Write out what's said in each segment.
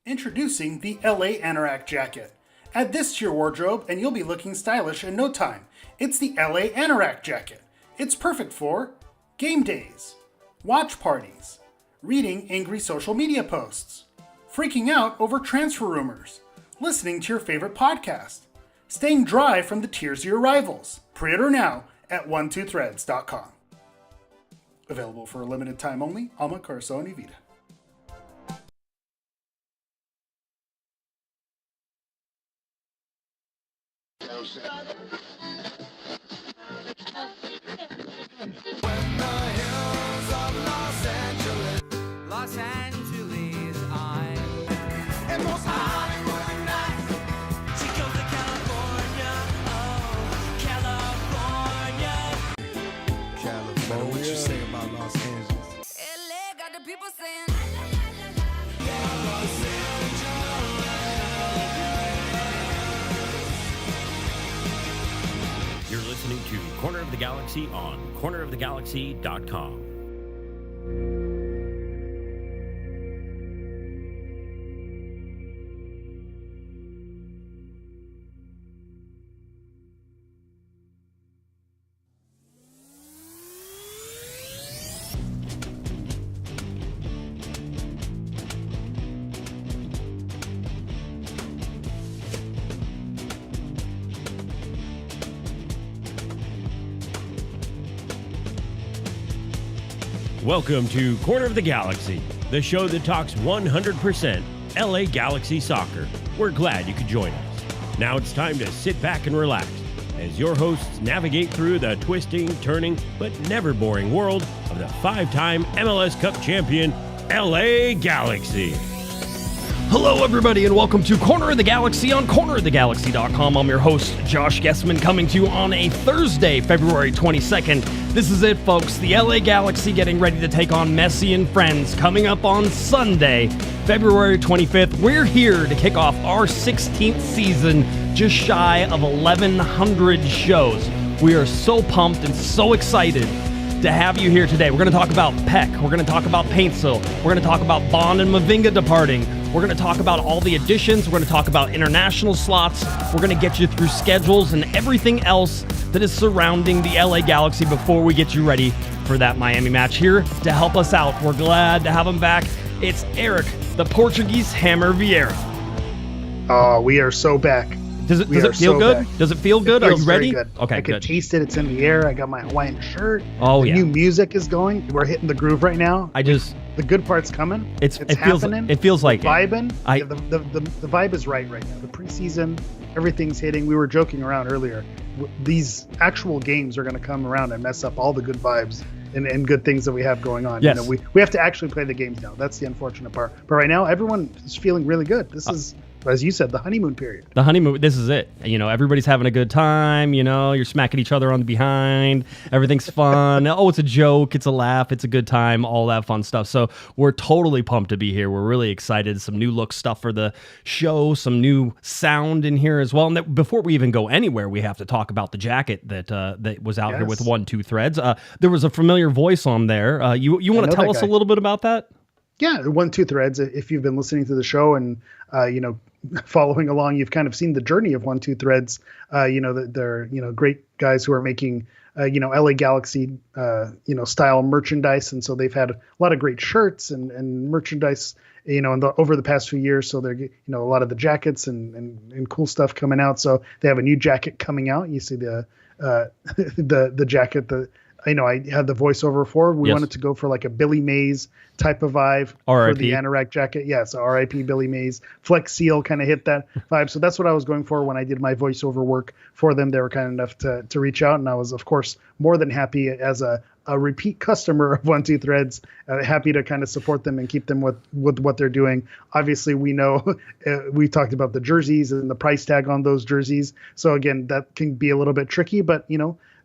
Introducing the LA Anorak Jacket. Add this to your wardrobe and you'll be looking stylish in no time. It's the LA Anorak Jacket. It's perfect for game days, watch parties, reading angry social media posts, freaking out over transfer rumors, listening to your favorite podcast, staying dry from the tears of your rivals. Pre-order now at 12threads.com. Available for a limited time only. Alma Corso y Vida. When the hills of Los Angeles, I'm and most Hollywood nights. She goes to California, oh, California. What you say about Los Angeles? LA got the people saying, You're listening to Corner of the Galaxy on cornerofthegalaxy.com. Welcome to Corner of the Galaxy, the show that talks 100% LA Galaxy soccer. We're glad you could join us. Now it's time to sit back and relax as your hosts navigate through the twisting, turning, but never boring world of the five-time MLS Cup champion, LA Galaxy. Hello, everybody, and welcome to Corner of the Galaxy on cornerofthegalaxy.com. I'm your host, Josh Guesman, coming to you on a Thursday, February 22nd. This is it, folks. The LA Galaxy getting ready to take on Messi and friends coming up on Sunday, February 25th. We're here to kick off our 16th season, just shy of 1,100 shows. We are so pumped and so excited to have you here today. We're going to talk about Peck. We're going to talk about Paintsill. We're going to talk about Bond and Mavinga departing. We're going to talk about all the additions. We're going to talk about international slots. We're going to get you through schedules and everything else that is surrounding the LA Galaxy before we get you ready for that Miami match. Here to help us out, we're glad to have him back. It's Eric, the Portuguese Hammer Viera. Oh, we are so back. Does it feel good? Does it feel good? Are you ready? Good. Okay, I can good. taste it. It's in the air. I got my Hawaiian shirt. Oh, the yeah. new music is going. We're hitting the groove right now. The good part's coming. It happening. feels like vibing. it. The vibe is right now. The preseason, everything's hitting. We were joking around earlier. These actual games are going to come around and mess up all the good vibes and good things that we have going on. Yes. You know, we have to actually play the games now. That's the unfortunate part. But right now, everyone is feeling really good. This is, as you said, the honeymoon period. The honeymoon, this is it. You know, everybody's having a good time. You know, you're smacking each other on the behind. Everything's fun. Oh, it's a joke. It's a laugh. It's a good time. All that fun stuff. So we're totally pumped to be here. We're really excited. Some new look stuff for the show. Some new sound in here as well. And before we even go anywhere, we have to talk about the jacket that was out here with 1-2 threads. There was a familiar voice on there. You want to tell us a little bit about that? Yeah, 1-2 threads. If you've been listening to the show and following along, you've kind of seen the journey of 1-2 threads. They're great guys who are making LA Galaxy style merchandise, and so they've had a lot of great shirts and merchandise over the past few years. So they're a lot of the jackets and cool stuff coming out. So they have a new jacket coming out. You see the jacket that I had the voiceover for. We wanted to go for like a Billy Mays type of vibe for the Anorak jacket. Yeah, so R.I.P. Billy Mays. Flex Seal kind of hit that vibe. So that's what I was going for when I did my voiceover work for them. They were kind enough to reach out, and I was, of course, more than happy as a repeat customer of 1-2 threads, happy to kind of support them and keep them with what they're doing. Obviously, we know we talked about the jerseys and the price tag on those jerseys. So again, that can be a little bit tricky, but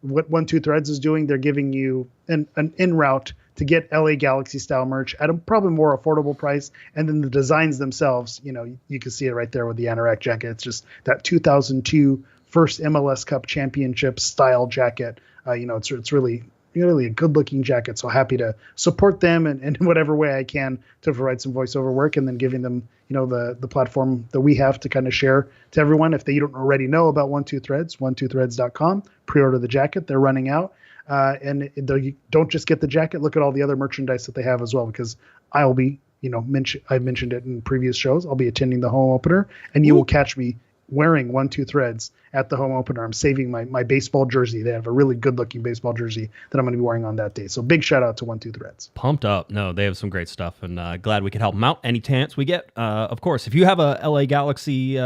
what 1-2 threads is doing, they're giving you an en route to get LA Galaxy style merch at a probably more affordable price. And then the designs themselves, you can see it right there with the Anorak jacket. It's just that 2002 first MLS Cup championship style jacket. It's really really a good looking jacket. So happy to support them in whatever way I can to provide some voiceover work, and then giving them, the platform that we have to kind of share to everyone. If they don't already know about 12threads, 12threads.com, pre-order the jacket. They're running out. And you don't just get the jacket, look at all the other merchandise that they have as well, because I'll be, I've mentioned it in previous shows. I'll be attending the home opener, and you will catch me wearing 12threads at the home opener. I'm saving my baseball jersey. They have a really good looking baseball jersey that I'm going to be wearing on that day. So big shout out to 12threads. Pumped up. No, they have some great stuff, and glad we could help them out any chance we get. Of course, if you have a LA Galaxy,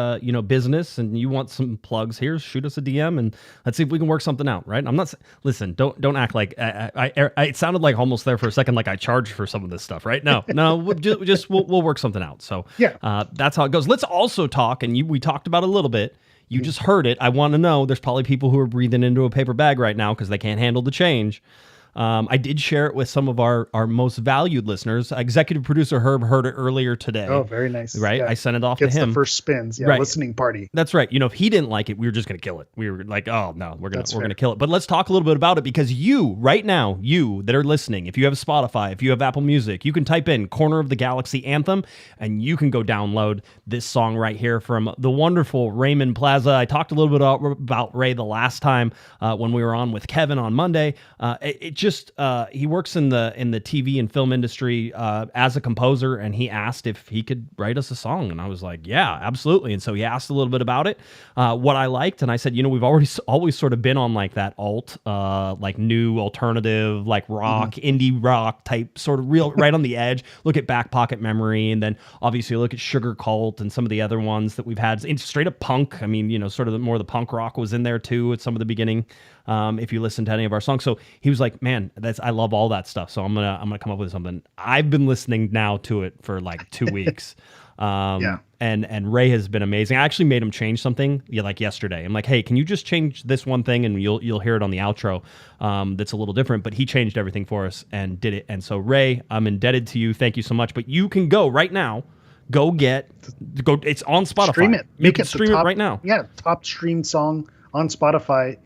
business and you want some plugs here, shoot us a DM and let's see if we can work something out. Right? I'm not. Listen, don't act like I it sounded like almost there for a second, like I charged for some of this stuff. Right? No, we'll work something out. So yeah, that's how it goes. Let's also talk, and we talked about it a little bit. You just heard it. I want to know, there's probably people who are breathing into a paper bag right now because they can't handle the change. I did share it with some of our most valued listeners. Executive producer Herb heard it earlier today. Oh, very nice. Right? Yeah. I sent it off Gets to him. The first spins. Yeah, right. Listening party. That's right. If he didn't like it, we were just going to kill it. We were like, oh, no, we're going to kill it. But let's talk a little bit about it, because you, right now, you that are listening, if you have Spotify, if you have Apple Music, you can type in Corner of the Galaxy Anthem, and you can go download this song right here from the wonderful Raymond Plaza. I talked a little bit about Ray the last time when we were on with Kevin on Monday. He works in the TV and film industry as a composer, and he asked if he could write us a song, and I was like, yeah, absolutely. And so he asked a little bit about it, what I liked, and I said, we've always sort of been on like that alt, like new alternative, like rock, indie rock type, sort of real right on the edge. Look at Back Pocket Memory, and then obviously look at Sugar Cult and some of the other ones that we've had. Straight up punk. I mean, sort of more of the punk rock was in there too at some of the beginning. If you listen to any of our songs. So he was like, man, I love all that stuff. So I'm gonna come up with something. I've been listening now to it for like 2 weeks. And Ray has been amazing. I actually made him change something like yesterday. I'm like, hey, can you just change this one thing, and you'll hear it on the outro. That's a little different, but he changed everything for us and did it. And so Ray, I'm indebted to you. Thank you so much. But you can go right now. Go. It's on Spotify. Stream it. You can stream it right now. Yeah, top streamed song on Spotify,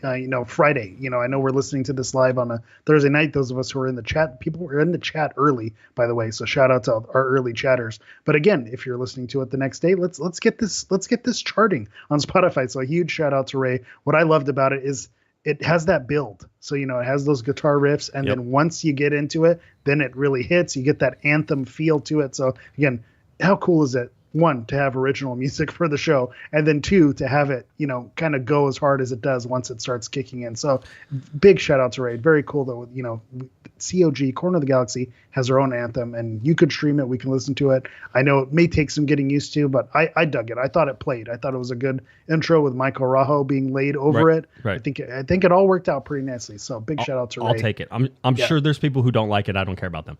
Friday. I know we're listening to this live on a Thursday night. Those of us who are in the chat, people were in the chat early, by the way. So shout out to our early chatters. But again, if you're listening to it the next day, let's get this charting on Spotify. So a huge shout out to Ray. What I loved about it is it has that build. So, it has those guitar riffs. And then once you get into it, then it really hits. You get that anthem feel to it. So again, how cool is it? One, to have original music for the show, and then two, to have it, kind of go as hard as it does once it starts kicking in. So big shout out to Ray. Very cool that, COG, Corner of the Galaxy, has their own anthem, and you could stream it. We can listen to it. I know it may take some getting used to, but I dug it. I thought it played. I thought it was a good intro with Michael Rajo being laid over it. Right. I think it all worked out pretty nicely. So big shout out to Ray. I'll take it. I'm sure there's people who don't like it. I don't care about them.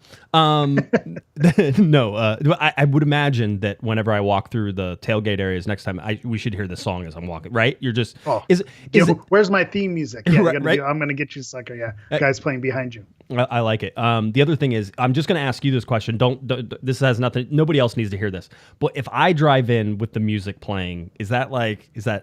No, I would imagine that whenever I walk through the tailgate areas next time, we should hear this song as I'm walking. Right? You're just where's my theme music? Yeah, right? I'm gonna get you sucker. Yeah, guys playing behind you. I like it. The other thing is, I'm just going to ask you this question. Don't this has nothing. Nobody else needs to hear this. But if I drive in with the music playing, is that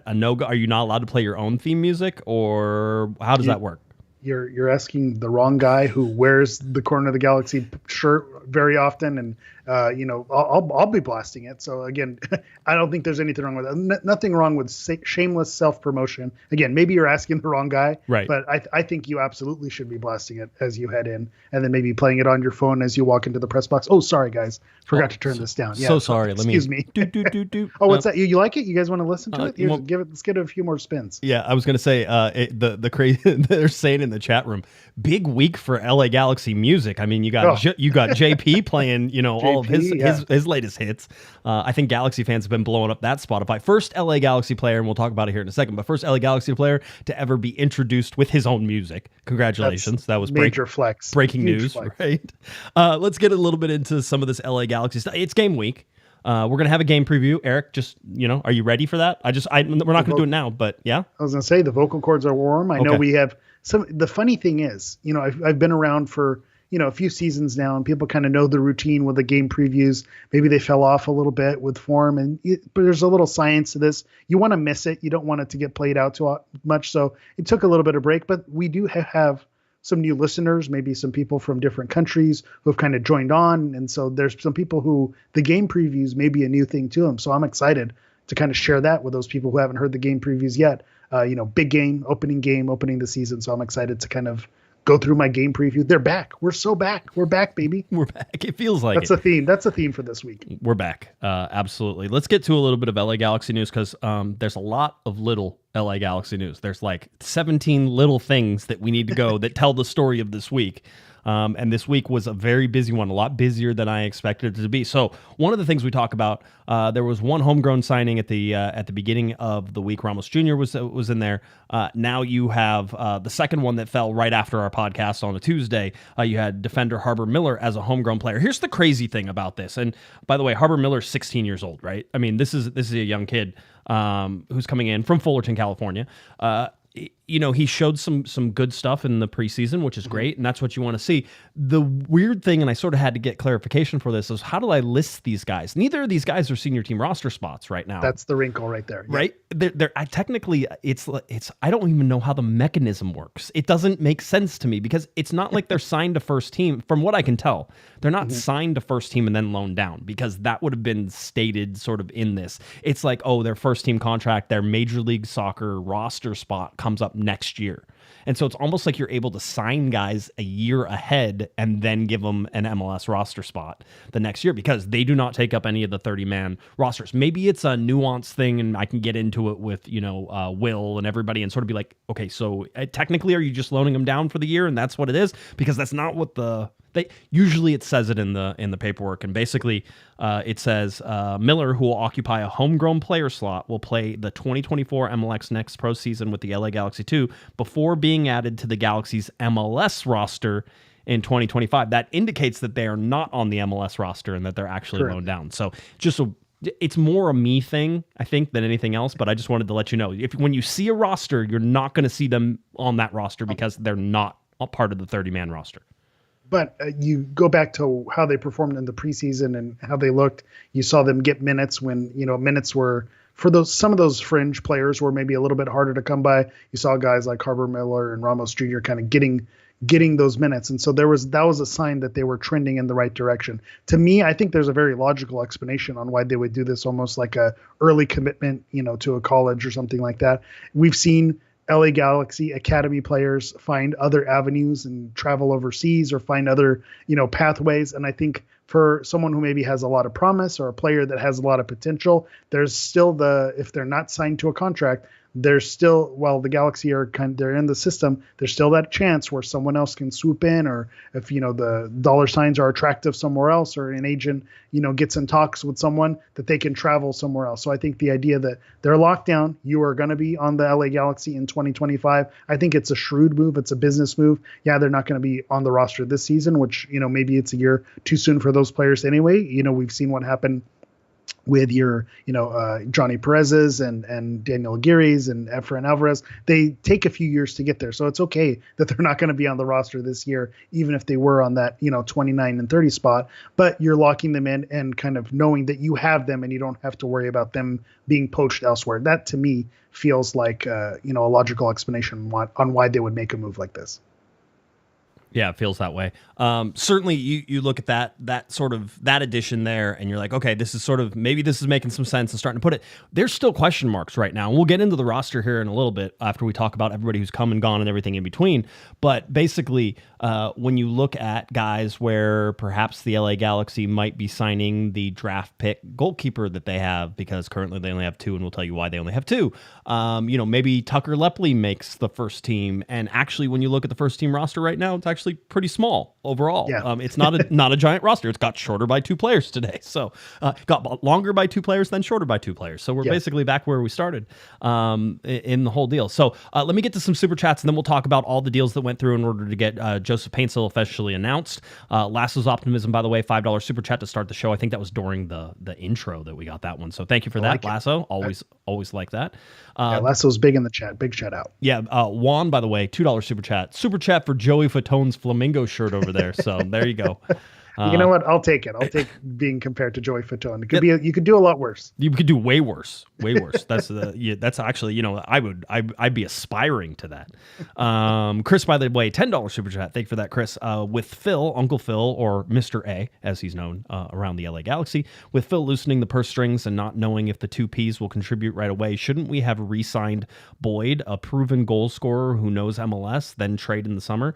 a no-go? Are you not allowed to play your own theme music, or how does that work? You're asking the wrong guy who wears the Corner of the Galaxy shirt very often, and I'll be blasting it. So again, I don't think there's anything wrong with that. Nothing wrong with shameless self-promotion. Again, maybe you're asking the wrong guy, right? But I think you absolutely should be blasting it as you head in, and then maybe playing it on your phone as you walk into the press box. Oh, sorry guys, forgot to turn this down. Yeah, so sorry. Excuse me. Do. Oh, what's that? You like it? You guys want to listen to it? Let's give it a few more spins. Yeah, I was gonna say the crazy they're saying in the chat room, big week for LA Galaxy music. I mean, you got JP playing, all of his latest hits. I think Galaxy fans have been blowing up that Spotify. First LA Galaxy player, and we'll talk about it here in a second, but first LA Galaxy player to ever be introduced with his own music. Congratulations. That was major flex. Breaking Huge news, flex. Right? Let's get a little bit into some of this LA Galaxy stuff. It's game week. We're going to have a game preview. Eric, just, are you ready for that? We're not going to do it now, but yeah. I was going to say the vocal cords are warm. I know we have the funny thing is, I've been around for, a few seasons now, and people kind of know the routine with the game previews. Maybe they fell off a little bit with form, but there's a little science to this. You want to miss it. You don't want it to get played out too much. So it took a little bit of break, but we do have some new listeners, maybe some people from different countries who have kind of joined on. And so there's some people who the game previews may be a new thing to them. So I'm excited to kind of share that with those people who haven't heard the game previews yet. Big game, opening the season. So I'm excited to kind of go through my game preview. They're back. We're so back. We're back, baby. We're back. It feels like that's a theme. That's a theme for this week. We're back. Absolutely. Let's get to a little bit of LA Galaxy news because there's a lot of little LA Galaxy news. There's like 17 little things that we need to go that tell the story of this week. And this week was a very busy one, a lot busier than I expected it to be. So one of the things we talk about, there was one homegrown signing at the beginning of the week. Ramos Jr. was in there. Now you have the second one that fell right after our podcast on a Tuesday. You had defender Harbor Miller as a homegrown player. Here's the crazy thing about this. And by the way, Harbor Miller's 16 years old, right? I mean, this is a young kid who's coming in from Fullerton, California. He showed some good stuff in the preseason, which is great, and that's what you want to see. The weird thing, and I sort of had to get clarification for this, is how do I list these guys? Neither of these guys are senior team roster spots right now. That's the wrinkle right there. Right? Technically, it's I don't even know how the mechanism works. It doesn't make sense to me because it's not like they're signed to first team. From what I can tell, they're not signed to first team and then loaned down because that would have been stated sort of in this. It's like, oh, their first team contract, their Major League Soccer roster spot comes up next year. And so it's almost like you're able to sign guys a year ahead and then give them an MLS roster spot the next year because they do not take up any of the 30-man rosters. Maybe it's a nuanced thing and I can get into it with, Will and everybody and sort of be like, okay, so technically are you just loaning them down for the year and that's what it is? Because that's not what usually it says it in the paperwork, and basically it says Miller, who will occupy a homegrown player slot, will play the 2024 MLS Next Pro season with the LA Galaxy 2 before being added to the Galaxy's MLS roster in 2025. That indicates that they are not on the MLS roster and that they're actually loaned down. So it's more a me thing, I think, than anything else. But I just wanted to let you know, when you see a roster, you're not going to see them on that roster because they're not a part of the 30-man roster. But you go back to how they performed in the preseason and how they looked. You saw them get minutes when, minutes were for some of those fringe players were maybe a little bit harder to come by. You saw guys like Harbor Miller and Ramos Jr. kind of getting those minutes. And so that was a sign that they were trending in the right direction. To me, I think there's a very logical explanation on why they would do this, almost like a early commitment, to a college or something like that. We've seen LA Galaxy Academy players find other avenues and travel overseas or find other, pathways. And I think for someone who maybe has a lot of promise or a player that has a lot of potential, there's still if they're not signed to a contract, there's still, while the Galaxy they're in the system, there's still that chance where someone else can swoop in, or if, the dollar signs are attractive somewhere else, or an agent, gets in talks with someone, that they can travel somewhere else. So I think the idea that they're locked down, you are going to be on the LA Galaxy in 2025. I think it's a shrewd move. It's a business move. Yeah, they're not going to be on the roster this season, which, maybe it's a year too soon for those players anyway. We've seen what happened with your, Johnny Perez's and Daniel Aguirre's and Efrain Alvarez. They take a few years to get there. So it's okay that they're not going to be on the roster this year, even if they were on that, 29 and 30 spot. But you're locking them in and kind of knowing that you have them and you don't have to worry about them being poached elsewhere. That to me feels like, a logical explanation on why they would make a move like this. Yeah, it feels that way. Certainly, you look at that sort of that addition there, and you're like, okay, this is maybe this is making some sense and starting to put it. There's still question marks right now. We'll get into the roster here in a little bit after we talk about everybody who's come and gone and everything in between. But basically, when you look at guys where perhaps the LA Galaxy might be signing the draft pick goalkeeper that they have, because currently they only have two, and we'll tell you why they only have two. Maybe Tucker Lepley makes the first team, and actually, when you look at the first team roster right now, it's actually pretty small overall. Yeah. It's not a giant roster. It's got shorter by 2 players today. So got longer by 2 players, then shorter by 2 players. So we're basically back where we started in the whole deal. So let me get to some super chats, and then we'll talk about all the deals that went through in order to get Joseph Paintsill officially announced. Lasso's Optimism, by the way, $5 super chat to start the show. I think that was during the intro that we got that one. So thank you for that, Lasso. Always like that. Lasso's big in the chat. Big shout out. Yeah. Juan, by the way, $2 super chat. Super chat for Joey Fatone's Flamingo shirt over there. So there you go. You know what? I'll take it. I'll take being compared to Joey Fatone. It could be. You could do a lot worse. You could do way worse, way worse. That's actually, I'd be aspiring to that. Chris, by the way, $10 super chat. Thank you for that, Chris. With Phil, Uncle Phil, or Mr. A, as he's known around the LA Galaxy, with Phil loosening the purse strings and not knowing if the two Ps will contribute right away, shouldn't we have re-signed Boyd, a proven goal scorer who knows MLS, then trade in the summer?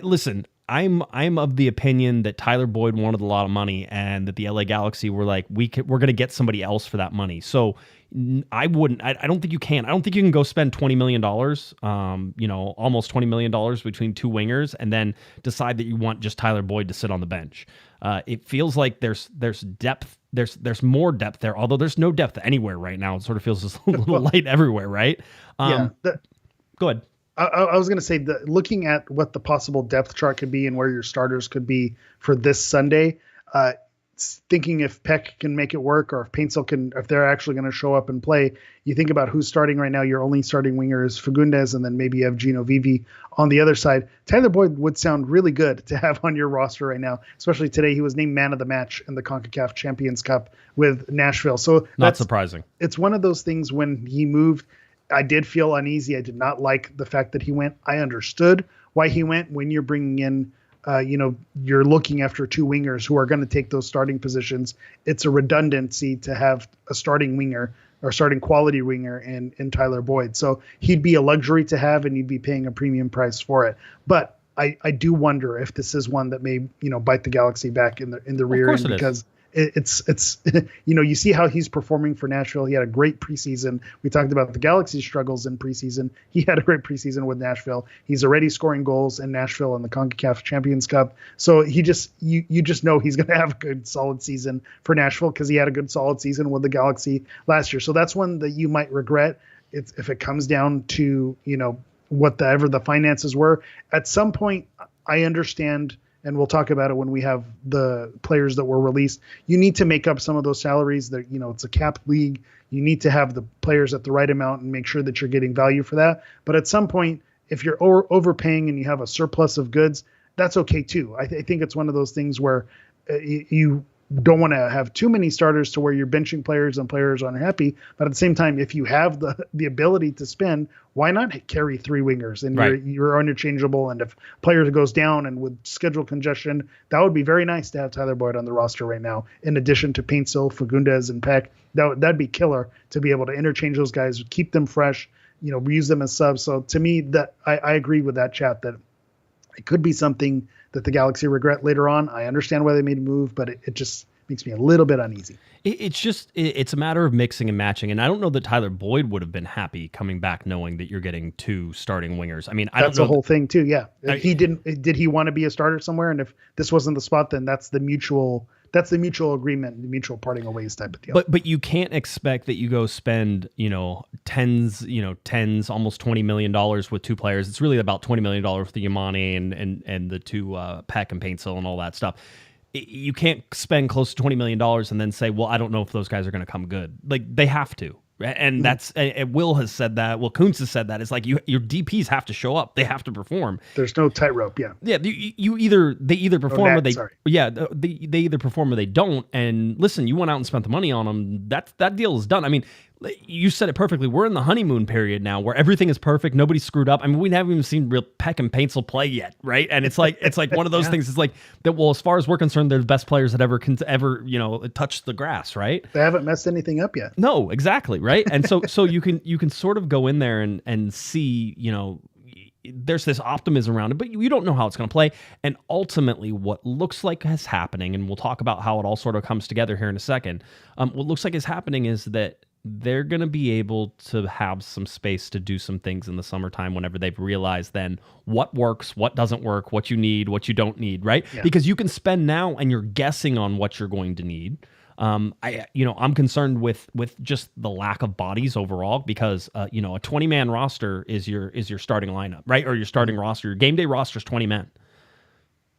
Listen, I'm of the opinion that Tyler Boyd wanted a lot of money and that the LA Galaxy were like, we're going to get somebody else for that money. So I don't think you can. I don't think you can go spend $20 million, almost $20 million between two wingers and then decide that you want just Tyler Boyd to sit on the bench. It feels like there's depth. There's more depth there, although there's no depth anywhere right now. It sort of feels just a little light everywhere, right? Go ahead. I was going to say that looking at what the possible depth chart could be and where your starters could be for this Sunday, thinking if Peck can make it work or if Paintsel can, if they're actually going to show up and play, you think about who's starting right now. Your only starting winger is Fagundes, and then maybe you have Gino Vivi on the other side. Tyler Boyd would sound really good to have on your roster right now, especially today. He was named man of the match in the CONCACAF Champions Cup with Nashville. So not surprising. It's one of those things when he moved, I did feel uneasy. I did not like the fact that he went. I understood why he went. When you're bringing in, you're looking after two wingers who are going to take those starting positions. It's a redundancy to have a starting winger or starting quality winger in Tyler Boyd. So he'd be a luxury to have, and you'd be paying a premium price for it. But I do wonder if this is one that may, bite the Galaxy back in the rear end, because it's you see how he's performing for Nashville. He had a great preseason. We talked about the Galaxy struggles in preseason. He had a great preseason with Nashville. He's already scoring goals in Nashville in the CONCACAF Champions Cup. So you just know he's going to have a good solid season for Nashville because he had a good solid season with the Galaxy last year. So that's one that you might regret if it comes down to whatever the finances were. At some point, I understand. And we'll talk about it when we have the players that were released. You need to make up some of those salaries. That it's a capped league. You need to have the players at the right amount and make sure that you're getting value for that. But at some point, if you're overpaying and you have a surplus of goods, that's okay too. I think it's one of those things where you don't want to have too many starters to where you're benching players and players aren't happy. But at the same time, if you have the ability to spend, why not carry three wingers and you're interchangeable? And if player goes down and with schedule congestion, that would be very nice to have Tyler Boyd on the roster right now. In addition to Paintsel, Fagundes, and Peck, that'd be killer to be able to interchange those guys, keep them fresh, use them as subs. So to me, that I agree with that chat that it could be something that the Galaxy regret later on. I understand why they made a move, but it just makes me a little bit uneasy. It's a matter of mixing and matching. And I don't know that Tyler Boyd would have been happy coming back knowing that you're getting two starting wingers. I mean, that's the whole thing too. Yeah. Did he want to be a starter somewhere? And if this wasn't the spot, then that's the mutual agreement, the mutual parting of ways type of deal. But you can't expect that you go spend, tens, almost $20 million with two players. It's really about $20 million with the Yamane and the two Peck and Paintsel and all that stuff. You can't spend close to $20 million and then say, well, I don't know if those guys are going to come good. Like, they have to. And that's Will has said that. Will Kuntz has said that. It's like your DPs have to show up. They have to perform. There's no tightrope. Yeah. Yeah. They either perform or they. Sorry. Yeah. They either perform or they don't. And listen, you went out and spent the money on them. That deal is done. I mean, you said it perfectly. We're in the honeymoon period now, where everything is perfect. Nobody's screwed up. I mean, we haven't even seen real Peck and Paintsel play yet, right? And it's like one of those things. It's like that. Well, as far as we're concerned, they're the best players that ever touch the grass, right? They haven't messed anything up yet. No, exactly, right. And so you can sort of go in there and see, there's this optimism around it, but you don't know how it's going to play. And ultimately, what looks like is happening, and we'll talk about how it all sort of comes together here in a second. What looks like is happening is that they're going to be able to have some space to do some things in the summertime whenever they've realized then what works, what doesn't work, what you need, what you don't need, right? Yeah. Because you can spend now and you're guessing on what you're going to need. I'm concerned with just the lack of bodies overall because, a 20-man roster is your starting lineup, right? Or your starting roster. Your game day roster is 20 men.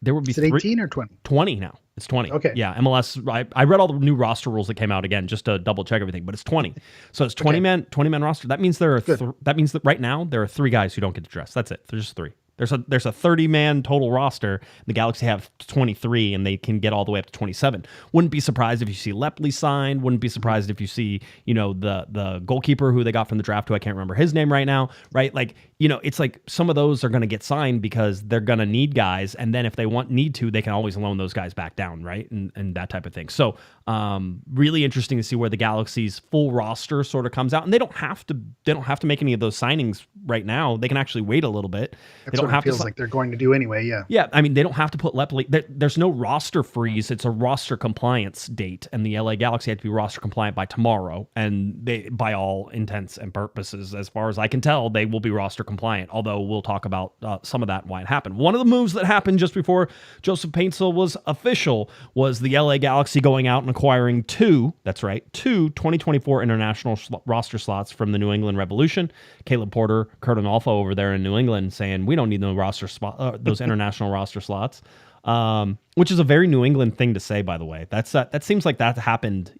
There would be 18 or 20? 20 now. It's 20. Okay. Yeah, MLS. I read all the new roster rules that came out again just to double check everything, but it's 20. So it's 20 man roster. That means that right now there are 3 guys who don't get to dress. That's it. There's just 3. There's a 30-man total roster. The Galaxy have 23, and they can get all the way up to 27. Wouldn't be surprised if you see Lepley signed. Wouldn't be surprised if you see, the goalkeeper who they got from the draft, who I can't remember his name right now, right? Like, it's like some of those are going to get signed because they're going to need guys, and then if they need to, they can always loan those guys back down, right? And that type of thing. So, really interesting to see where the Galaxy's full roster sort of comes out, and they don't have to make any of those signings right now. They can actually wait a little bit. That's what it feels like they're going to do anyway. Yeah. Yeah. I mean, they don't have to put Lepley. There's no roster freeze. It's a roster compliance date, and the LA Galaxy had to be roster compliant by tomorrow. And they, by all intents and purposes, as far as I can tell, they will be roster compliant. Although we'll talk about some of that and why it happened. One of the moves that happened just before Joseph Paintsil was official was the LA Galaxy going out and acquiring two 2024 international roster slots from the New England Revolution. Caleb Porter, Curtin Alpha over there in New England saying we don't need no roster spot, those international roster slots, which is a very New England thing to say, by the way. That seems like that happened,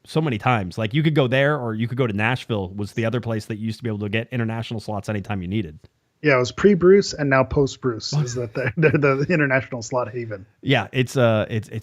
so many times. Like you could go there or you could go to Nashville was the other place that you used to be able to get international slots anytime you needed. Yeah, it was pre-Bruce and now post-Bruce is that they're the international slot haven. Yeah, it's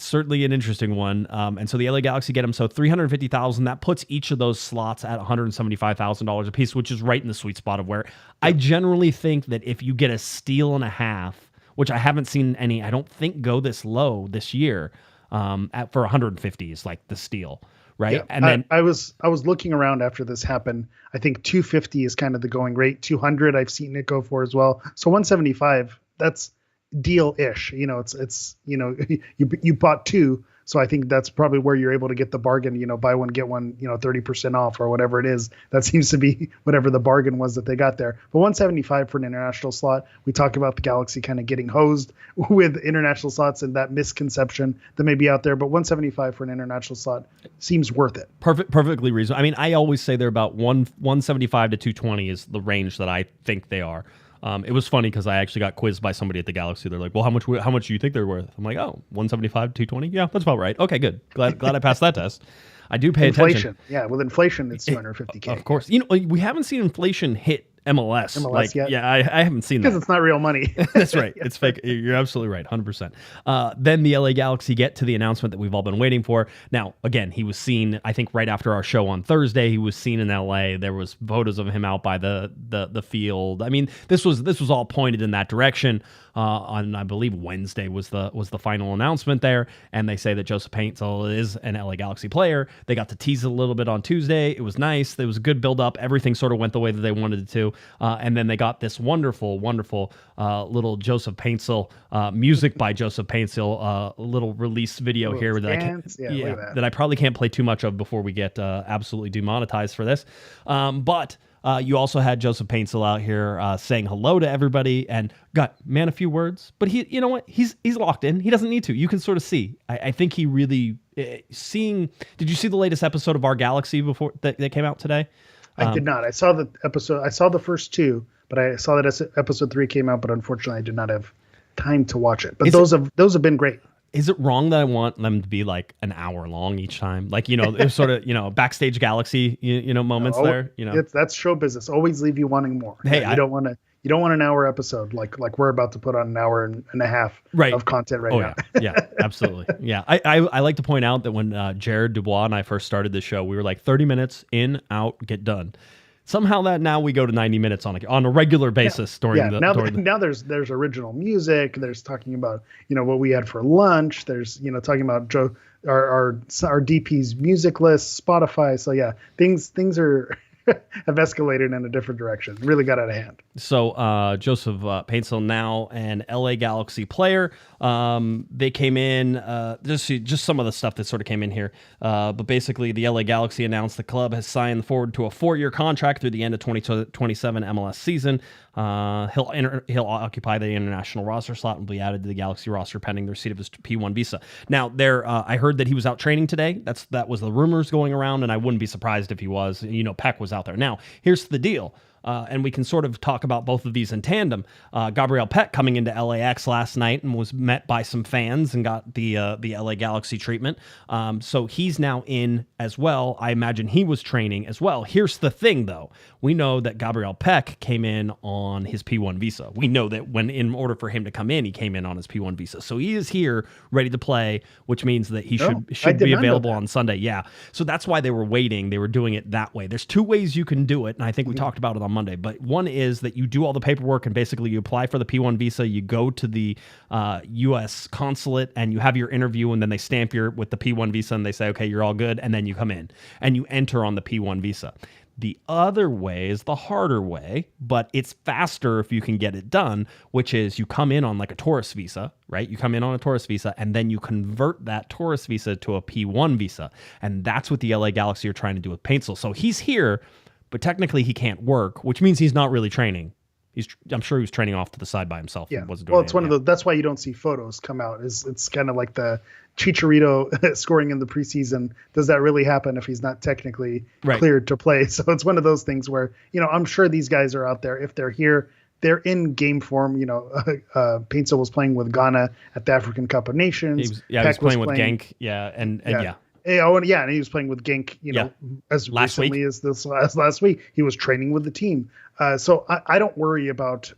certainly an interesting one. And so the LA Galaxy get them. So $350,000, that puts each of those slots at $175,000 a piece, which is right in the sweet spot of where I generally think that if you get a steal and a half, which I haven't seen any, I don't think go this low this year, for 150 is like the steal. Right. Yeah, and then I was looking around after this happened. I think 250 is kind of the going rate. 200 I've seen it go for as well. So 175, that's deal-ish. It's you bought two. So I think that's probably where you're able to get the bargain, buy one, get one, 30% off or whatever it is. That seems to be whatever the bargain was that they got there. But 175 for an international slot. We talk about the Galaxy kind of getting hosed with international slots and that misconception that may be out there. But 175 for an international slot seems worth it. Perfectly reasonable. I mean, I always say they're about 175 to 220 is the range that I think they are. It was funny because I actually got quizzed by somebody at the Galaxy. They're like, well, how much do you think they're worth? I'm like, 175, 220? Yeah, that's about right. Okay, good. Glad I passed that test. I do pay attention. Yeah, with inflation, it's 250K. Of course. We haven't seen inflation hit MLS yet? Yeah, I haven't seen that. Because it's not real money. That's right. It's fake. You're absolutely right. 100%. Then the LA Galaxy get to the announcement that we've all been waiting for. Now, again, he was seen, I think, right after our show on Thursday. He was seen in LA. There was photos of him out by the field. I mean, this was all pointed in that direction. On I believe Wednesday was the final announcement there, and they say that Joseph Paintsil is an LA Galaxy player. They got to tease it a little bit on Tuesday. It was nice. There was a good build up. Everything sort of went the way that they wanted it to, and then they got this wonderful little Joseph Paintsil music by Joseph Paintsil, little release video here that I probably can't play too much of before we get absolutely demonetized for this, but. You also had Joseph Paintsil out here saying hello to everybody and got a few words, but he, you know what? He's locked in. He doesn't need to. You can sort of see. I think he really seeing. Did you see the latest episode of Our Galaxy before that came out today? I did not. I saw the episode. I saw the first two, but I saw that episode 3 came out, but unfortunately I did not have time to watch it. But those have been great. Is it wrong that I want them to be like an hour long each time? Like, it's sort of, backstage Galaxy, moments there, that's show business. Always leave you wanting more. Hey, you don't want an hour episode like we're about to put on an hour and a half of content right now. Yeah, absolutely. Yeah. I like to point out that when Jared Dubois and I first started the show, we were like 30 minutes in, out, get done. Somehow now we go to 90 minutes on a regular basis now there's original music. There's talking about what we had for lunch. There's talking about Joe our DP's music list, Spotify. So yeah, things are have escalated in a different direction. Really got out of hand. So Joseph Paintsil, now an LA Galaxy player. They came in, just some of the stuff that sort of came in here. But basically, the LA Galaxy announced the club has signed forward to a 4-year contract through the end of 2027 MLS season. He'll occupy the international roster slot and be added to the Galaxy roster pending the receipt of his P1 visa. Now, I heard that he was out training today. That was the rumors going around, and I wouldn't be surprised if he was. Peck was out there. Now, here's the deal. and we can sort of talk about both of these in tandem. Gabriel Pec coming into LAX last night and was met by some fans and got the LA Galaxy treatment. So he's now in as well. I imagine he was training as well. Here's the thing, though. We know that Gabriel Pec came in on his P1 visa. We know that in order for him to come in, he came in on his P1 visa. So he is here, ready to play, which means that he should be available on Sunday. Yeah. So that's why they were waiting. They were doing it that way. There's two ways you can do it, and I think we talked about it on Monday. But one is that you do all the paperwork and basically you apply for the P1 visa. You go to the U.S. consulate and you have your interview, and then they stamp with the P1 visa and they say, okay, you're all good, and then you come in and you enter on the P1 visa. The other way is the harder way, but it's faster if you can get it done, which is you come in on like a tourist visa, right? You come in on a tourist visa and then you convert that tourist visa to a P1 visa. And that's what the LA Galaxy are trying to do with Paintsel. So he's here, but technically he can't work, which means he's not really training. I'm sure he was training off to the side by himself. Yeah. Wasn't doing Well, it's one of the. That's why you don't see photos come out. It's kind of like the Chicharito scoring in the preseason. Does that really happen if he's not technically cleared to play? So it's one of those things where, I'm sure these guys are out there. If they're here, they're in game form. Paintsel was playing with Ghana at the African Cup of Nations. He was playing with Genk. Yeah, and yeah. And he was playing with Genk, as recently as last week. He was training with the team. So I don't worry about,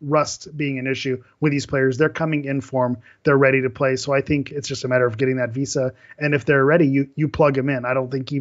rust being an issue with these players. They're coming in form. They're ready to play. So I think it's just a matter of getting that visa. And if they're ready, you plug them in. I don't think